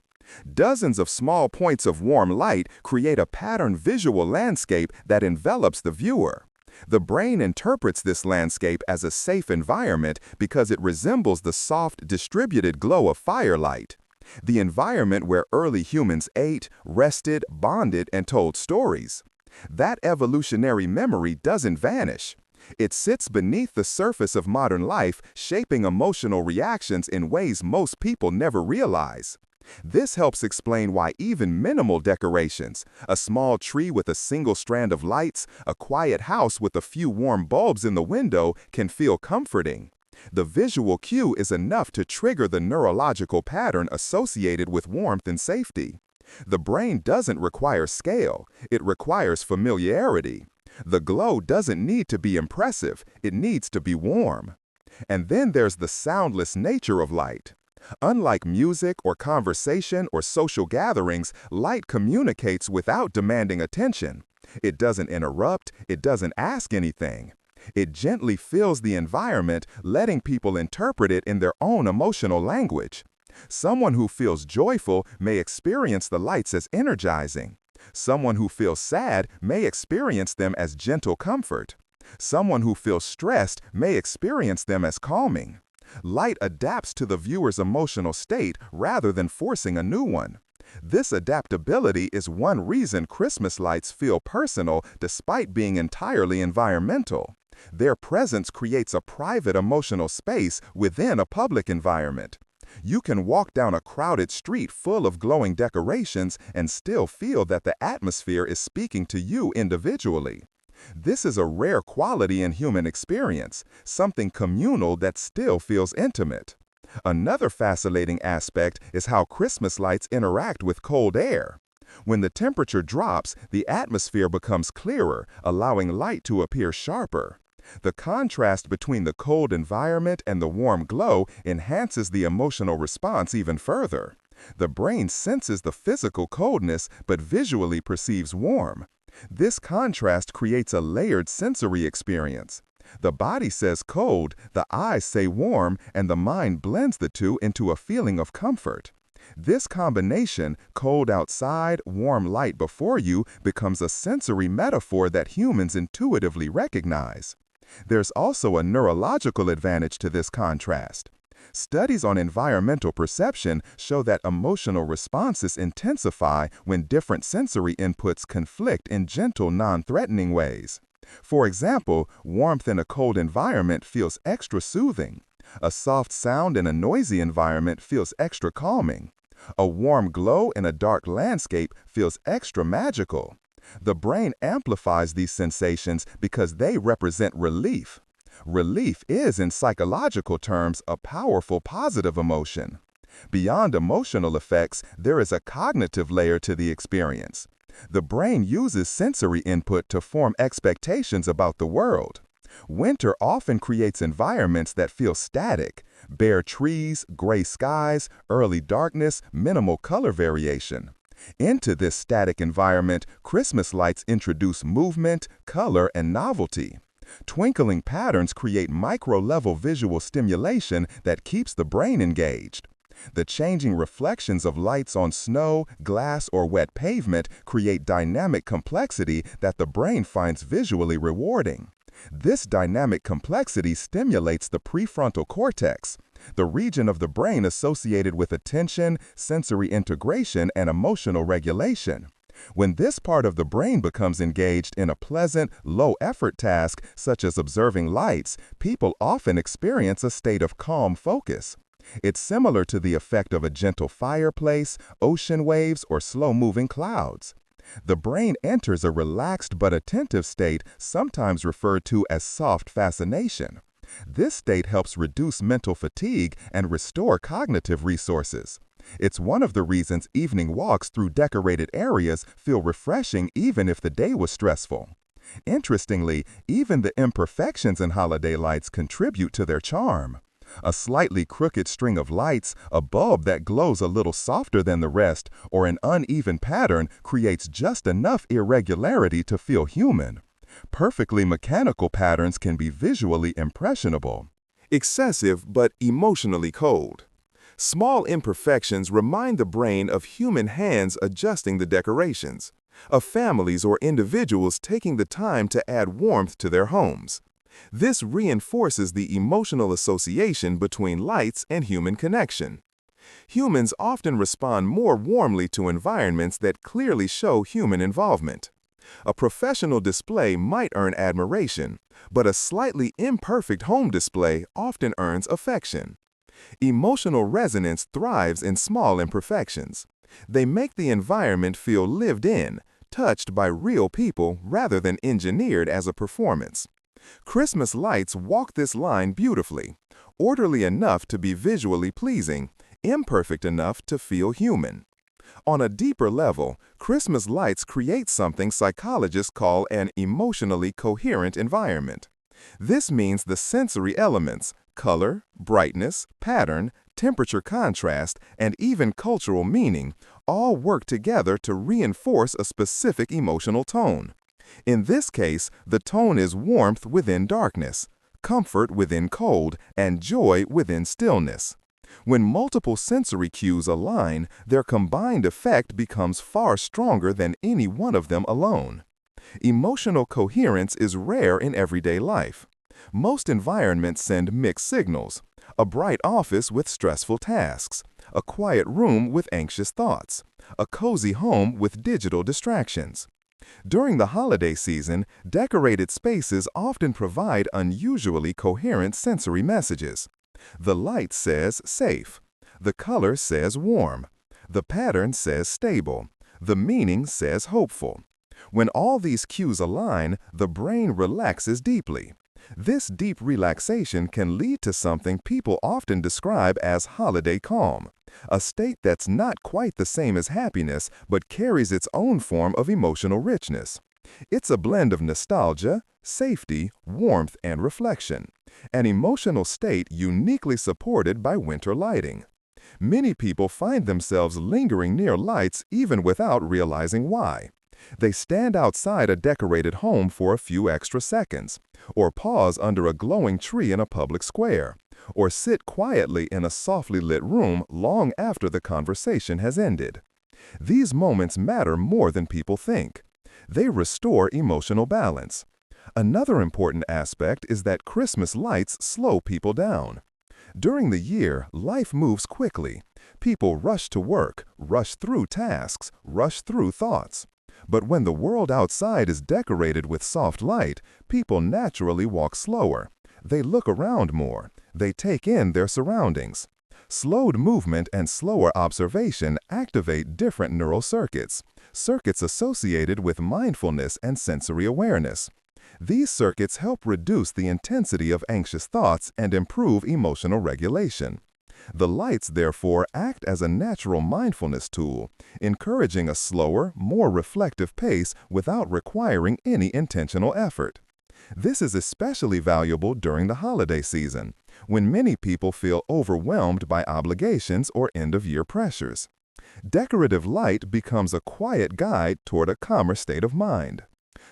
Dozens of small points of warm light create a patterned visual landscape that envelops the viewer. The brain interprets this landscape as a safe environment because it resembles the soft, distributed glow of firelight. The environment where early humans ate, rested, bonded, and told stories. That evolutionary memory doesn't vanish. It sits beneath the surface of modern life, shaping emotional reactions in ways most people never realize. This helps explain why even minimal decorations, a small tree with a single strand of lights, a quiet house with a few warm bulbs in the window, can feel comforting. The visual cue is enough to trigger the neurological pattern associated with warmth and safety. The brain doesn't require scale, it requires familiarity. The glow doesn't need to be impressive, it needs to be warm. And then there's the soundless nature of light. Unlike music or conversation or social gatherings, light communicates without demanding attention. It doesn't interrupt, it doesn't ask anything. It gently fills the environment, letting people interpret it in their own emotional language. Someone who feels joyful may experience the lights as energizing. Someone who feels sad may experience them as gentle comfort. Someone who feels stressed may experience them as calming. Light adapts to the viewer's emotional state rather than forcing a new one. This adaptability is one reason Christmas lights feel personal despite being entirely environmental. Their presence creates a private emotional space within a public environment. You can walk down a crowded street full of glowing decorations and still feel that the atmosphere is speaking to you individually. This is a rare quality in human experience, something communal that still feels intimate. Another fascinating aspect is how Christmas lights interact with cold air. When the temperature drops, the atmosphere becomes clearer, allowing light to appear sharper. The contrast between the cold environment and the warm glow enhances the emotional response even further. The brain senses the physical coldness but visually perceives warmth. This contrast creates a layered sensory experience. The body says cold, the eyes say warm, and the mind blends the two into a feeling of comfort. This combination, cold outside, warm light before you, becomes a sensory metaphor that humans intuitively recognize. There's also a neurological advantage to this contrast. Studies on environmental perception show that emotional responses intensify when different sensory inputs conflict in gentle, non-threatening ways. For example, warmth in a cold environment feels extra soothing. A soft sound in a noisy environment feels extra calming. A warm glow in a dark landscape feels extra magical. The brain amplifies these sensations because they represent relief. Relief is, in psychological terms, a powerful positive emotion. Beyond emotional effects, there is a cognitive layer to the experience. The brain uses sensory input to form expectations about the world. Winter often creates environments that feel static: bare trees, gray skies, early darkness, minimal color variation. Into this static environment, Christmas lights introduce movement, color, and novelty. Twinkling patterns create micro-level visual stimulation that keeps the brain engaged. The changing reflections of lights on snow, glass, or wet pavement create dynamic complexity that the brain finds visually rewarding. This dynamic complexity stimulates the prefrontal cortex, the region of the brain associated with attention, sensory integration, and emotional regulation. When this part of the brain becomes engaged in a pleasant, low-effort task, such as observing lights, people often experience a state of calm focus. It's similar to the effect of a gentle fireplace, ocean waves, or slow-moving clouds. The brain enters a relaxed but attentive state, sometimes referred to as soft fascination. This state helps reduce mental fatigue and restore cognitive resources. It's one of the reasons evening walks through decorated areas feel refreshing even if the day was stressful. Interestingly, even the imperfections in holiday lights contribute to their charm. A slightly crooked string of lights, a bulb that glows a little softer than the rest, or an uneven pattern creates just enough irregularity to feel human. Perfectly mechanical patterns can be visually impressionable. Excessive but emotionally cold. Small imperfections remind the brain of human hands adjusting the decorations, of families or individuals taking the time to add warmth to their homes. This reinforces the emotional association between lights and human connection. Humans often respond more warmly to environments that clearly show human involvement. A professional display might earn admiration, but a slightly imperfect home display often earns affection. Emotional resonance thrives in small imperfections. They make the environment feel lived in, touched by real people rather than engineered as a performance. Christmas lights walk this line beautifully, orderly enough to be visually pleasing, imperfect enough to feel human. On a deeper level, Christmas lights create something psychologists call an emotionally coherent environment. This means the sensory elements, color, brightness, pattern, temperature contrast, and even cultural meaning, all work together to reinforce a specific emotional tone. In this case, the tone is warmth within darkness, comfort within cold, and joy within stillness. When multiple sensory cues align, their combined effect becomes far stronger than any one of them alone. Emotional coherence is rare in everyday life. Most environments send mixed signals: a bright office with stressful tasks, a quiet room with anxious thoughts, a cozy home with digital distractions. During the holiday season, decorated spaces often provide unusually coherent sensory messages. The light says safe. The color says warm. The pattern says stable. The meaning says hopeful. When all these cues align, the brain relaxes deeply. This deep relaxation can lead to something people often describe as holiday calm, a state that's not quite the same as happiness but carries its own form of emotional richness. It's a blend of nostalgia, safety, warmth, and reflection, an emotional state uniquely supported by winter lighting. Many people find themselves lingering near lights even without realizing why. They stand outside a decorated home for a few extra seconds, or pause under a glowing tree in a public square, or sit quietly in a softly lit room long after the conversation has ended. These moments matter more than people think. They restore emotional balance. Another important aspect is that Christmas lights slow people down. During the year, life moves quickly. People rush to work, rush through tasks, rush through thoughts. But when the world outside is decorated with soft light, people naturally walk slower. They look around more. They take in their surroundings. Slowed movement and slower observation activate different neural circuits, circuits associated with mindfulness and sensory awareness. These circuits help reduce the intensity of anxious thoughts and improve emotional regulation. The lights, therefore, act as a natural mindfulness tool, encouraging a slower, more reflective pace without requiring any intentional effort. This is especially valuable during the holiday season, when many people feel overwhelmed by obligations or end-of-year pressures. Decorative light becomes a quiet guide toward a calmer state of mind.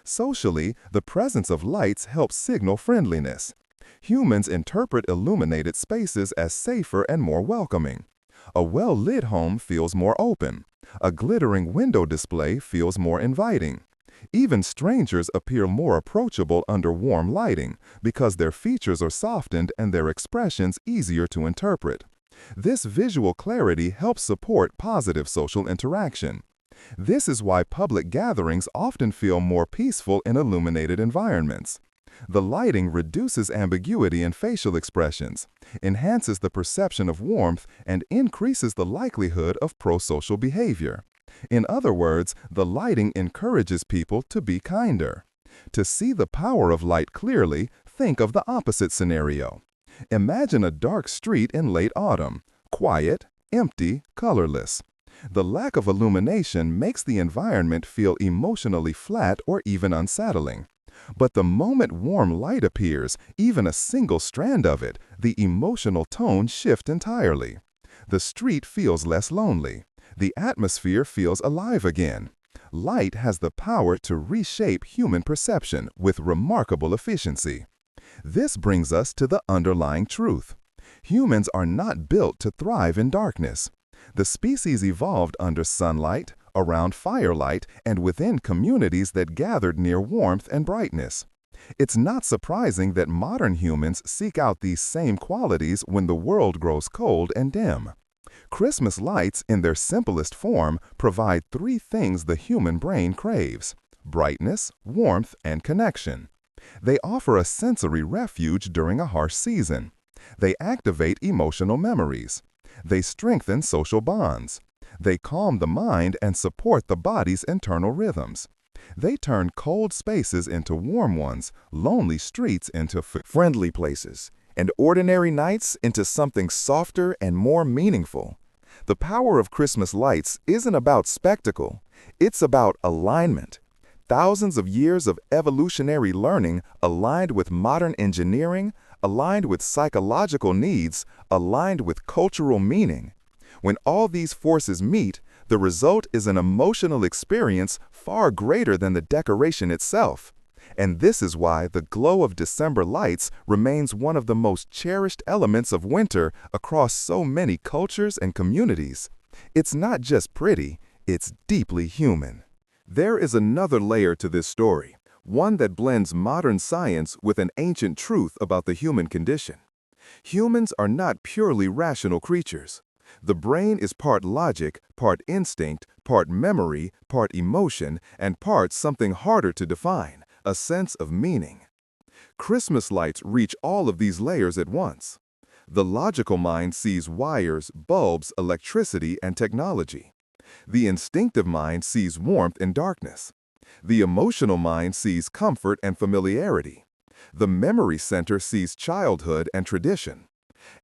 Socially, the presence of lights helps signal friendliness. Humans interpret illuminated spaces as safer and more welcoming. A well-lit home feels more open. A glittering window display feels more inviting. Even strangers appear more approachable under warm lighting because their features are softened and their expressions easier to interpret. This visual clarity helps support positive social interaction. This is why public gatherings often feel more peaceful in illuminated environments. The lighting reduces ambiguity in facial expressions, enhances the perception of warmth, and increases the likelihood of pro-social behavior. In other words, the lighting encourages people to be kinder. To see the power of light clearly, think of the opposite scenario. Imagine a dark street in late autumn, quiet, empty, colorless. The lack of illumination makes the environment feel emotionally flat or even unsettling. But the moment warm light appears, even a single strand of it, the emotional tone shifts entirely. The street feels less lonely. The atmosphere feels alive again. Light has the power to reshape human perception with remarkable efficiency. This brings us to the underlying truth. Humans are not built to thrive in darkness. The species evolved under sunlight, around firelight, and within communities that gathered near warmth and brightness. It's not surprising that modern humans seek out these same qualities when the world grows cold and dim. Christmas lights, in their simplest form, provide three things the human brain craves: brightness, warmth, and connection. They offer a sensory refuge during a harsh season. They activate emotional memories. They strengthen social bonds. They calm the mind and support the body's internal rhythms. They turn cold spaces into warm ones, lonely streets into friendly places, and ordinary nights into something softer and more meaningful. The power of Christmas lights isn't about spectacle. It's about alignment. Thousands of years of evolutionary learning aligned with modern engineering, aligned with psychological needs, aligned with cultural meaning. When all these forces meet, the result is an emotional experience far greater than the decoration itself. And this is why the glow of December lights remains one of the most cherished elements of winter across so many cultures and communities. It's not just pretty, it's deeply human. There is another layer to this story, one that blends modern science with an ancient truth about the human condition. Humans are not purely rational creatures. The brain is part logic, part instinct, part memory, part emotion, and part something harder to define, a sense of meaning. Christmas lights reach all of these layers at once. The logical mind sees wires, bulbs, electricity, and technology. The instinctive mind sees warmth and darkness. The emotional mind sees comfort and familiarity. The memory center sees childhood and tradition.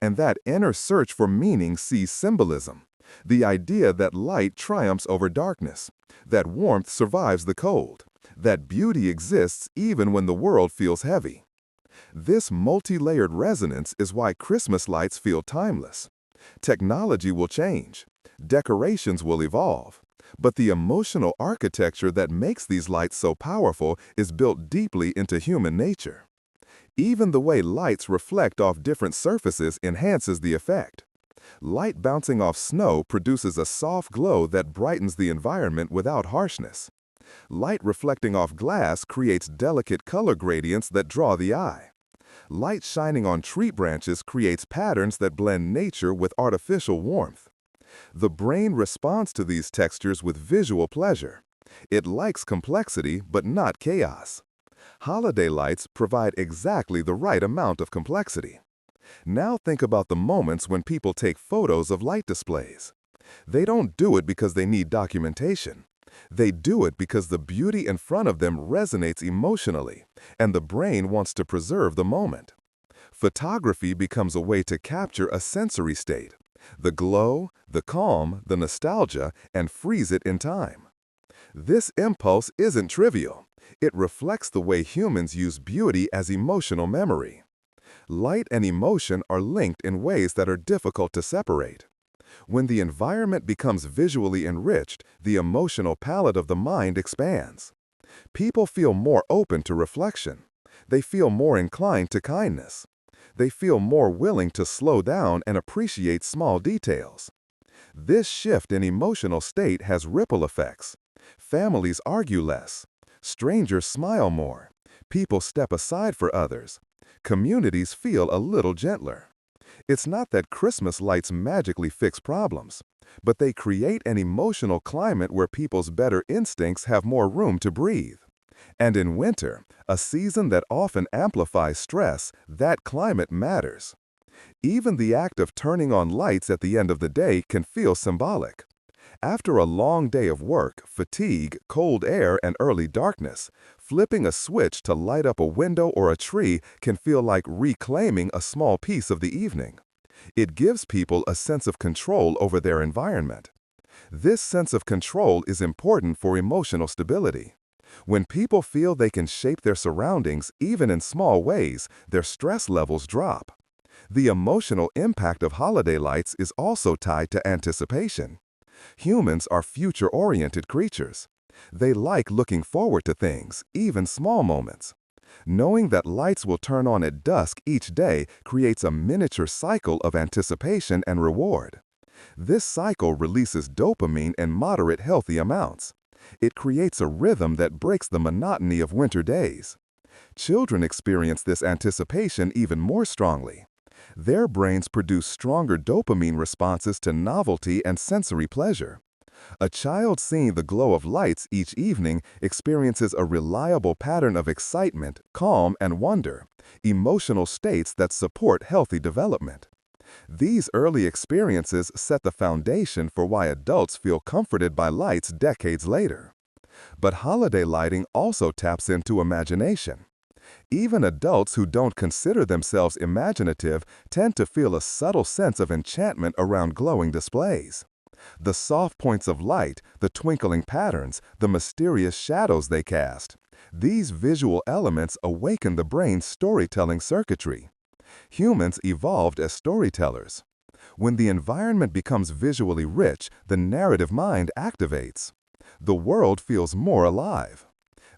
And that inner search for meaning sees symbolism, the idea that light triumphs over darkness, that warmth survives the cold, that beauty exists even when the world feels heavy. This multi-layered resonance is why Christmas lights feel timeless. Technology will change, decorations will evolve, but the emotional architecture that makes these lights so powerful is built deeply into human nature. Even the way lights reflect off different surfaces enhances the effect. Light bouncing off snow produces a soft glow that brightens the environment without harshness. Light reflecting off glass creates delicate color gradients that draw the eye. Light shining on tree branches creates patterns that blend nature with artificial warmth. The brain responds to these textures with visual pleasure. It likes complexity, but not chaos. Holiday lights provide exactly the right amount of complexity. Now think about the moments when people take photos of light displays. They don't do it because they need documentation. They do it because the beauty in front of them resonates emotionally, and the brain wants to preserve the moment. Photography becomes a way to capture a sensory state, the glow, the calm, the nostalgia, and freeze it in time. This impulse isn't trivial. It reflects the way humans use beauty as emotional memory. Light and emotion are linked in ways that are difficult to separate. When the environment becomes visually enriched, the emotional palette of the mind expands. People feel more open to reflection. They feel more inclined to kindness. They feel more willing to slow down and appreciate small details. This shift in emotional state has ripple effects. Families argue less. Strangers smile more. People step aside for others. Communities feel a little gentler. It's not that Christmas lights magically fix problems, but they create an emotional climate where people's better instincts have more room to breathe. And in winter, a season that often amplifies stress, that climate matters. Even the act of turning on lights at the end of the day can feel symbolic. After a long day of work, fatigue, cold air, and early darkness, flipping a switch to light up a window or a tree can feel like reclaiming a small piece of the evening. It gives people a sense of control over their environment. This sense of control is important for emotional stability. When people feel they can shape their surroundings, even in small ways, their stress levels drop. The emotional impact of holiday lights is also tied to anticipation. Humans are future-oriented creatures. They like looking forward to things, even small moments. Knowing that lights will turn on at dusk each day creates a miniature cycle of anticipation and reward. This cycle releases dopamine in moderate healthy amounts. It creates a rhythm that breaks the monotony of winter days. Children experience this anticipation even more strongly. Their brains produce stronger dopamine responses to novelty and sensory pleasure. A child seeing the glow of lights each evening experiences a reliable pattern of excitement, calm, and wonder, emotional states that support healthy development. These early experiences set the foundation for why adults feel comforted by lights decades later. But holiday lighting also taps into imagination. Even adults who don't consider themselves imaginative tend to feel a subtle sense of enchantment around glowing displays. The soft points of light, the twinkling patterns, the mysterious shadows they cast. These visual elements awaken the brain's storytelling circuitry. Humans evolved as storytellers. When the environment becomes visually rich, the narrative mind activates. The world feels more alive.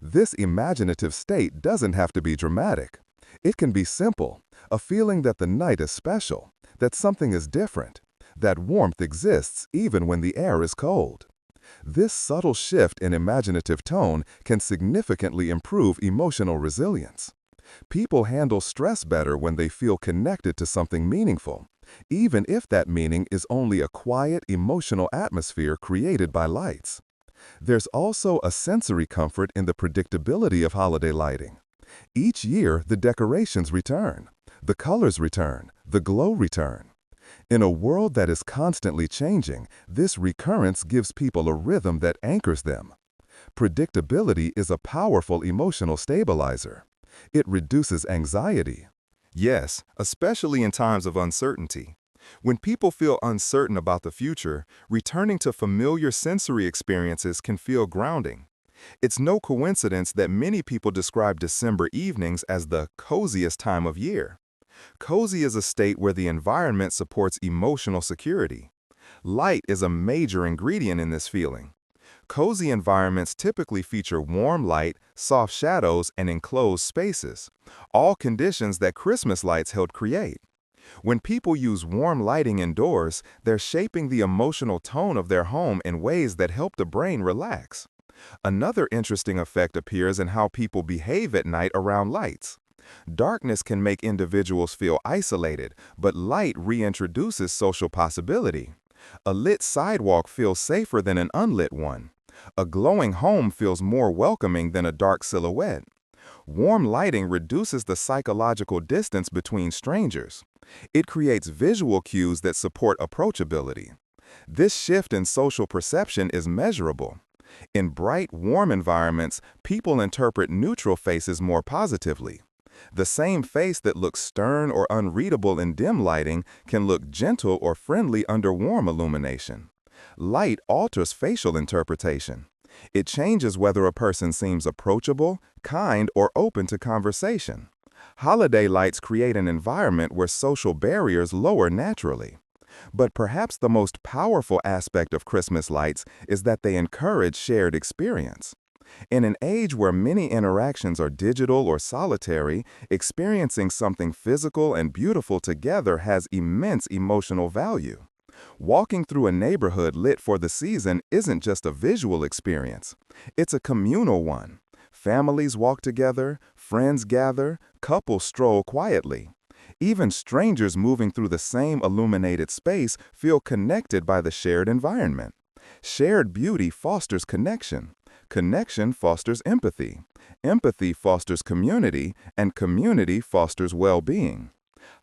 This imaginative state doesn't have to be dramatic. It can be simple, a feeling that the night is special, that something is different, that warmth exists even when the air is cold. This subtle shift in imaginative tone can significantly improve emotional resilience. People handle stress better when they feel connected to something meaningful, even if that meaning is only a quiet, emotional atmosphere created by lights. There's also a sensory comfort in the predictability of holiday lighting. Each year, the decorations return, the colors return, the glow return. In a world that is constantly changing, this recurrence gives people a rhythm that anchors them. Predictability is a powerful emotional stabilizer. It reduces anxiety. Yes, especially in times of uncertainty. When people feel uncertain about the future, returning to familiar sensory experiences can feel grounding. It's no coincidence that many people describe December evenings as the coziest time of year. Cozy is a state where the environment supports emotional security. Light is a major ingredient in this feeling. Cozy environments typically feature warm light, soft shadows, and enclosed spaces, all conditions that Christmas lights help create. When people use warm lighting indoors, they're shaping the emotional tone of their home in ways that help the brain relax. Another interesting effect appears in how people behave at night around lights. Darkness can make individuals feel isolated, but light reintroduces social possibility. A lit sidewalk feels safer than an unlit one. A glowing home feels more welcoming than a dark silhouette. Warm lighting reduces the psychological distance between strangers. It creates visual cues that support approachability. This shift in social perception is measurable. In bright, warm environments, people interpret neutral faces more positively. The same face that looks stern or unreadable in dim lighting can look gentle or friendly under warm illumination. Light alters facial interpretation. It changes whether a person seems approachable, kind, or open to conversation. Holiday lights create an environment where social barriers lower naturally. But perhaps the most powerful aspect of Christmas lights is that they encourage shared experience. In an age where many interactions are digital or solitary, experiencing something physical and beautiful together has immense emotional value. Walking through a neighborhood lit for the season isn't just a visual experience. It's a communal one. Families walk together, friends gather, couples stroll quietly. Even strangers moving through the same illuminated space feel connected by the shared environment. Shared beauty fosters connection. Connection fosters empathy. Empathy fosters community, and community fosters well-being.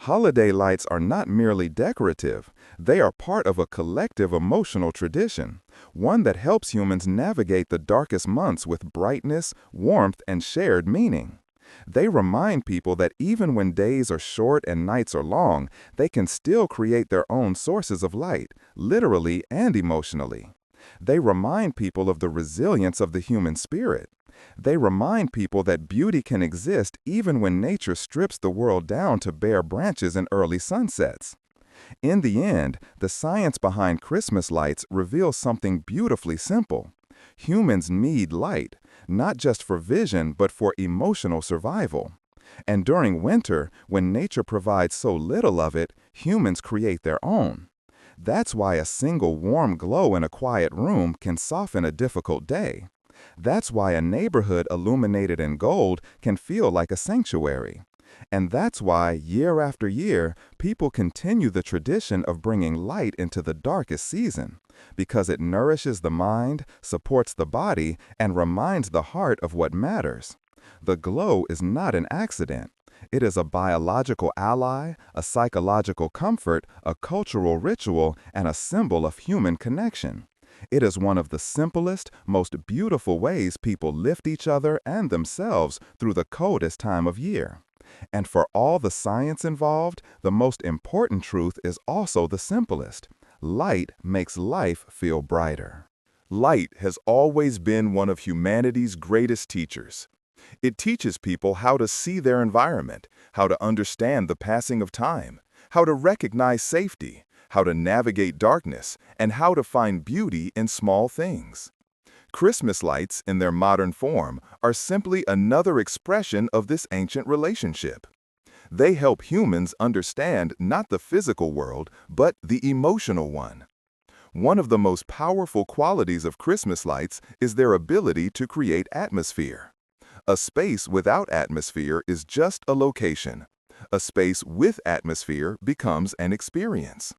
Holiday lights are not merely decorative. They are part of a collective emotional tradition, one that helps humans navigate the darkest months with brightness, warmth, and shared meaning. They remind people that even when days are short and nights are long, they can still create their own sources of light, literally and emotionally. They remind people of the resilience of the human spirit. They remind people that beauty can exist even when nature strips the world down to bare branches and early sunsets. In the end, the science behind Christmas lights reveals something beautifully simple. Humans need light, not just for vision, but for emotional survival. And during winter, when nature provides so little of it, humans create their own. That's why a single warm glow in a quiet room can soften a difficult day. That's why a neighborhood illuminated in gold can feel like a sanctuary. And that's why, year after year, people continue the tradition of bringing light into the darkest season, because it nourishes the mind, supports the body, and reminds the heart of what matters. The glow is not an accident. It is a biological ally, a psychological comfort, a cultural ritual, and a symbol of human connection. It is one of the simplest, most beautiful ways people lift each other and themselves through the coldest time of year. And for all the science involved, the most important truth is also the simplest. Light makes life feel brighter. Light has always been one of humanity's greatest teachers. It teaches people how to see their environment, how to understand the passing of time, how to recognize safety, how to navigate darkness, and how to find beauty in small things. Christmas lights, in their modern form, are simply another expression of this ancient relationship. They help humans understand not the physical world, but the emotional one. One of the most powerful qualities of Christmas lights is their ability to create atmosphere. A space without atmosphere is just a location. A space with atmosphere becomes an experience.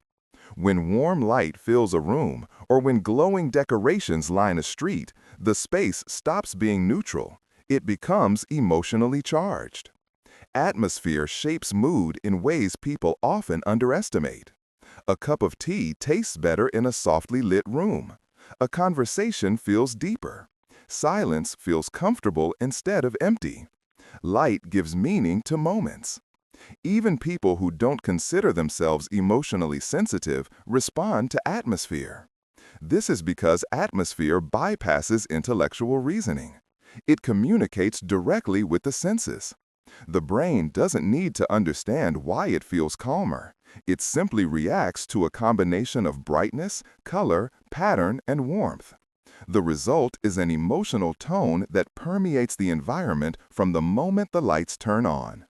When warm light fills a room or when glowing decorations line a street, the space stops being neutral. It becomes emotionally charged. Atmosphere shapes mood in ways people often underestimate. A cup of tea tastes better in a softly lit room. A conversation feels deeper. Silence feels comfortable instead of empty. Light gives meaning to moments. Even people who don't consider themselves emotionally sensitive respond to atmosphere. This is because atmosphere bypasses intellectual reasoning. It communicates directly with the senses. The brain doesn't need to understand why it feels calmer. It simply reacts to a combination of brightness, color, pattern, and warmth. The result is an emotional tone that permeates the environment from the moment the lights turn on.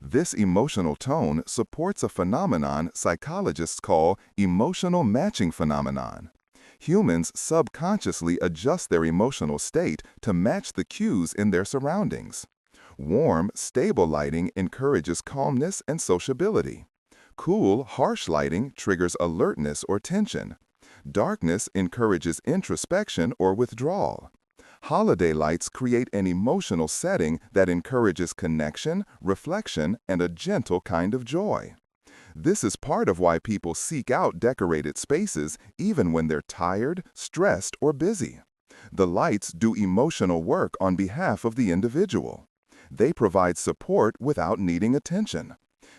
This emotional tone supports a phenomenon psychologists call emotional matching phenomenon. Humans subconsciously adjust their emotional state to match the cues in their surroundings. Warm, stable lighting encourages calmness and sociability. Cool, harsh lighting triggers alertness or tension. Darkness encourages introspection or withdrawal. Holiday lights create an emotional setting that encourages connection, reflection, and a gentle kind of joy. This is part of why people seek out decorated spaces even when they're tired, stressed, or busy. The lights do emotional work on behalf of the individual. They provide support without needing attention.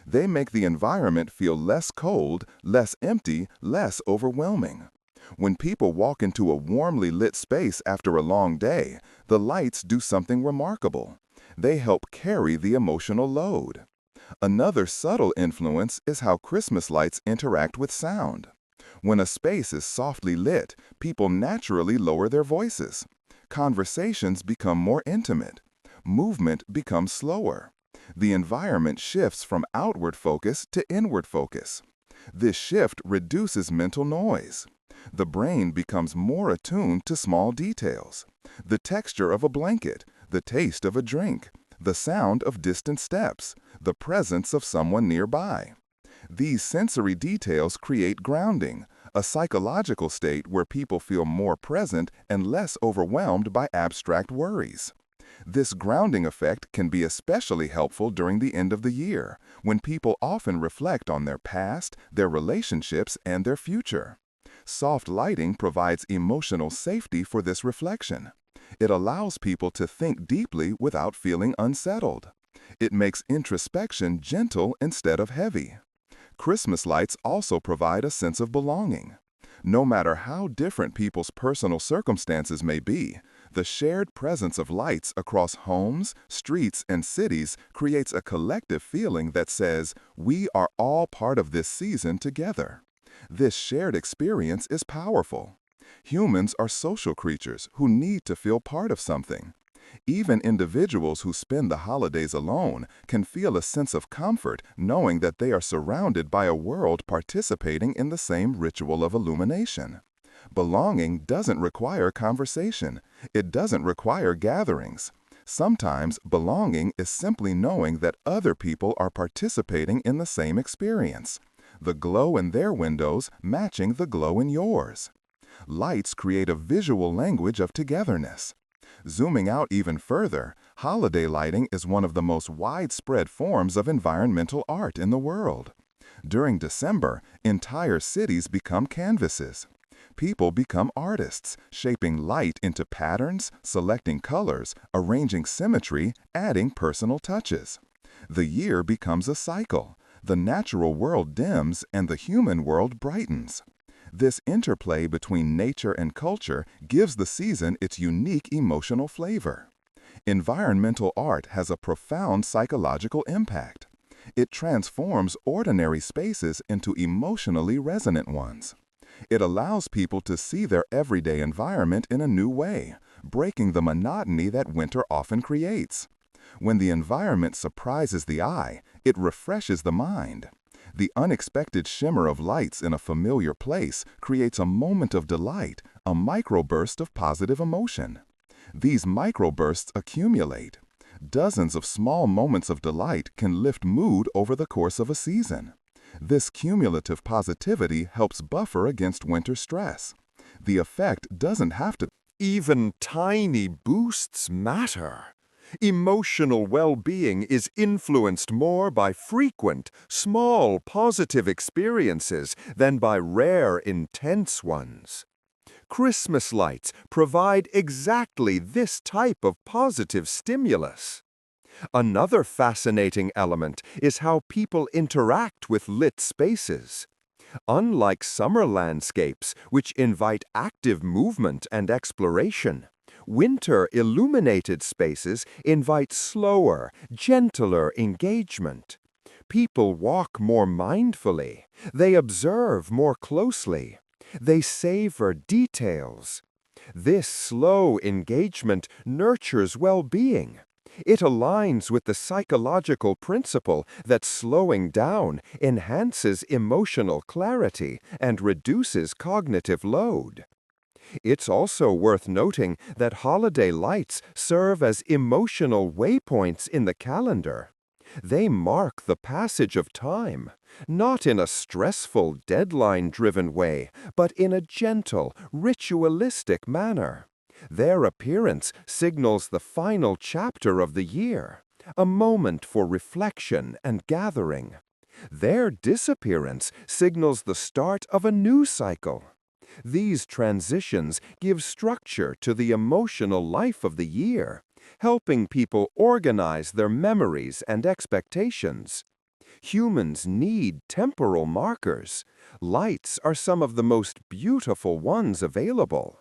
They make the environment feel less cold, less empty, less overwhelming. When people walk into a warmly lit space after a long day, the lights do something remarkable. They help carry the emotional load. Another subtle influence is how Christmas lights interact with sound. When a space is softly lit, people naturally lower their voices. Conversations become more intimate. Movement becomes slower. The environment shifts from outward focus to inward focus. This shift reduces mental noise. The brain becomes more attuned to small details. The texture of a blanket, the taste of a drink, the sound of distant steps, the presence of someone nearby. These sensory details create grounding, a psychological state where people feel more present and less overwhelmed by abstract worries. This grounding effect can be especially helpful during the end of the year, when people often reflect on their past, their relationships, and their future. Soft lighting provides emotional safety for this reflection. It allows people to think deeply without feeling unsettled. It makes introspection gentle instead of heavy. Christmas lights also provide a sense of belonging. No matter how different people's personal circumstances may be, the shared presence of lights across homes, streets, and cities creates a collective feeling that says, we are all part of this season together. This shared experience is powerful. Humans are social creatures who need to feel part of something. Even individuals who spend the holidays alone can feel a sense of comfort knowing that they are surrounded by a world participating in the same ritual of illumination. Belonging doesn't require conversation. It doesn't require gatherings. Sometimes belonging is simply knowing that other people are participating in the same experience. The glow in their windows matching the glow in yours. Lights create a visual language of togetherness. Zooming out even further, holiday lighting is one of the most widespread forms of environmental art in the world. During December, entire cities become canvases. People become artists, shaping light into patterns, selecting colors, arranging symmetry, adding personal touches. The year becomes a cycle. The natural world dims and the human world brightens. This interplay between nature and culture gives the season its unique emotional flavor. Environmental art has a profound psychological impact. It transforms ordinary spaces into emotionally resonant ones. It allows people to see their everyday environment in a new way, breaking the monotony that winter often creates. When the environment surprises the eye, it refreshes the mind. The unexpected shimmer of lights in a familiar place creates a moment of delight, a microburst of positive emotion. These microbursts accumulate. Dozens of small moments of delight can lift mood over the course of a season. This cumulative positivity helps buffer against winter stress. The effect doesn't have to. Even tiny boosts matter. Emotional well-being is influenced more by frequent, small, positive experiences than by rare, intense ones. Christmas lights provide exactly this type of positive stimulus. Another fascinating element is how people interact with lit spaces. Unlike summer landscapes, which invite active movement and exploration, winter illuminated spaces invite slower, gentler engagement. People walk more mindfully. They observe more closely. They savor details. This slow engagement nurtures well-being. It aligns with the psychological principle that slowing down enhances emotional clarity and reduces cognitive load. It's also worth noting that holiday lights serve as emotional waypoints in the calendar. They mark the passage of time, not in a stressful, deadline-driven way, but in a gentle, ritualistic manner. Their appearance signals the final chapter of the year, a moment for reflection and gathering. Their disappearance signals the start of a new cycle. These transitions give structure to the emotional life of the year, helping people organize their memories and expectations. Humans need temporal markers. Lights are some of the most beautiful ones available.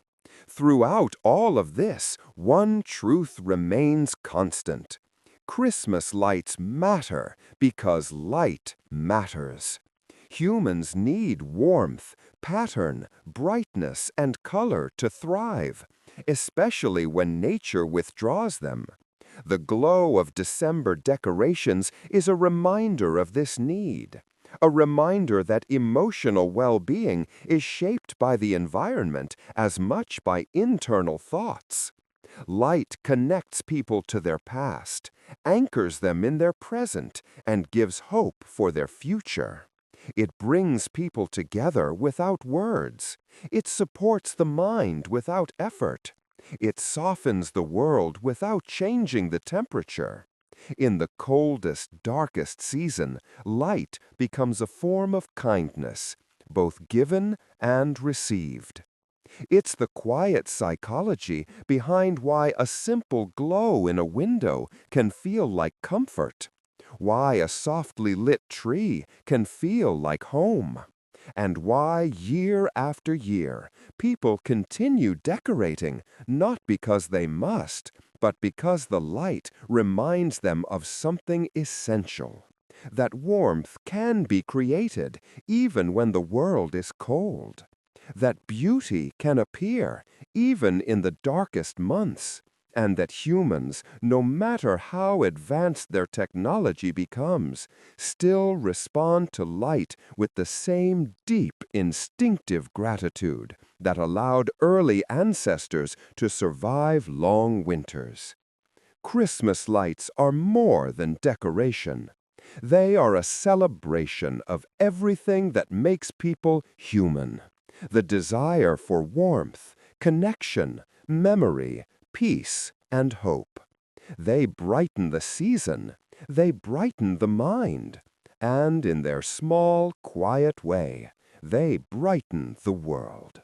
Throughout all of this, one truth remains constant. Christmas lights matter because light matters. Humans need warmth, pattern, brightness, and color to thrive, especially when nature withdraws them. The glow of December decorations is a reminder of this need, a reminder that emotional well-being is shaped by the environment as much by internal thoughts. Light connects people to their past, anchors them in their present, and gives hope for their future. It brings people together without words. It supports the mind without effort. It softens the world without changing the temperature. In the coldest, darkest season, light becomes a form of kindness, both given and received. It's the quiet psychology behind why a simple glow in a window can feel like comfort, why a softly lit tree can feel like home, and why year after year people continue decorating not because they must, but because the light reminds them of something essential. That warmth can be created even when the world is cold. That beauty can appear even in the darkest months, and that humans, no matter how advanced their technology becomes, still respond to light with the same deep, instinctive gratitude that allowed early ancestors to survive long winters. Christmas lights are more than decoration. They are a celebration of everything that makes people human. The desire for warmth, connection, memory, peace, and hope. They brighten the season, they brighten the mind, and in their small, quiet way, they brighten the world.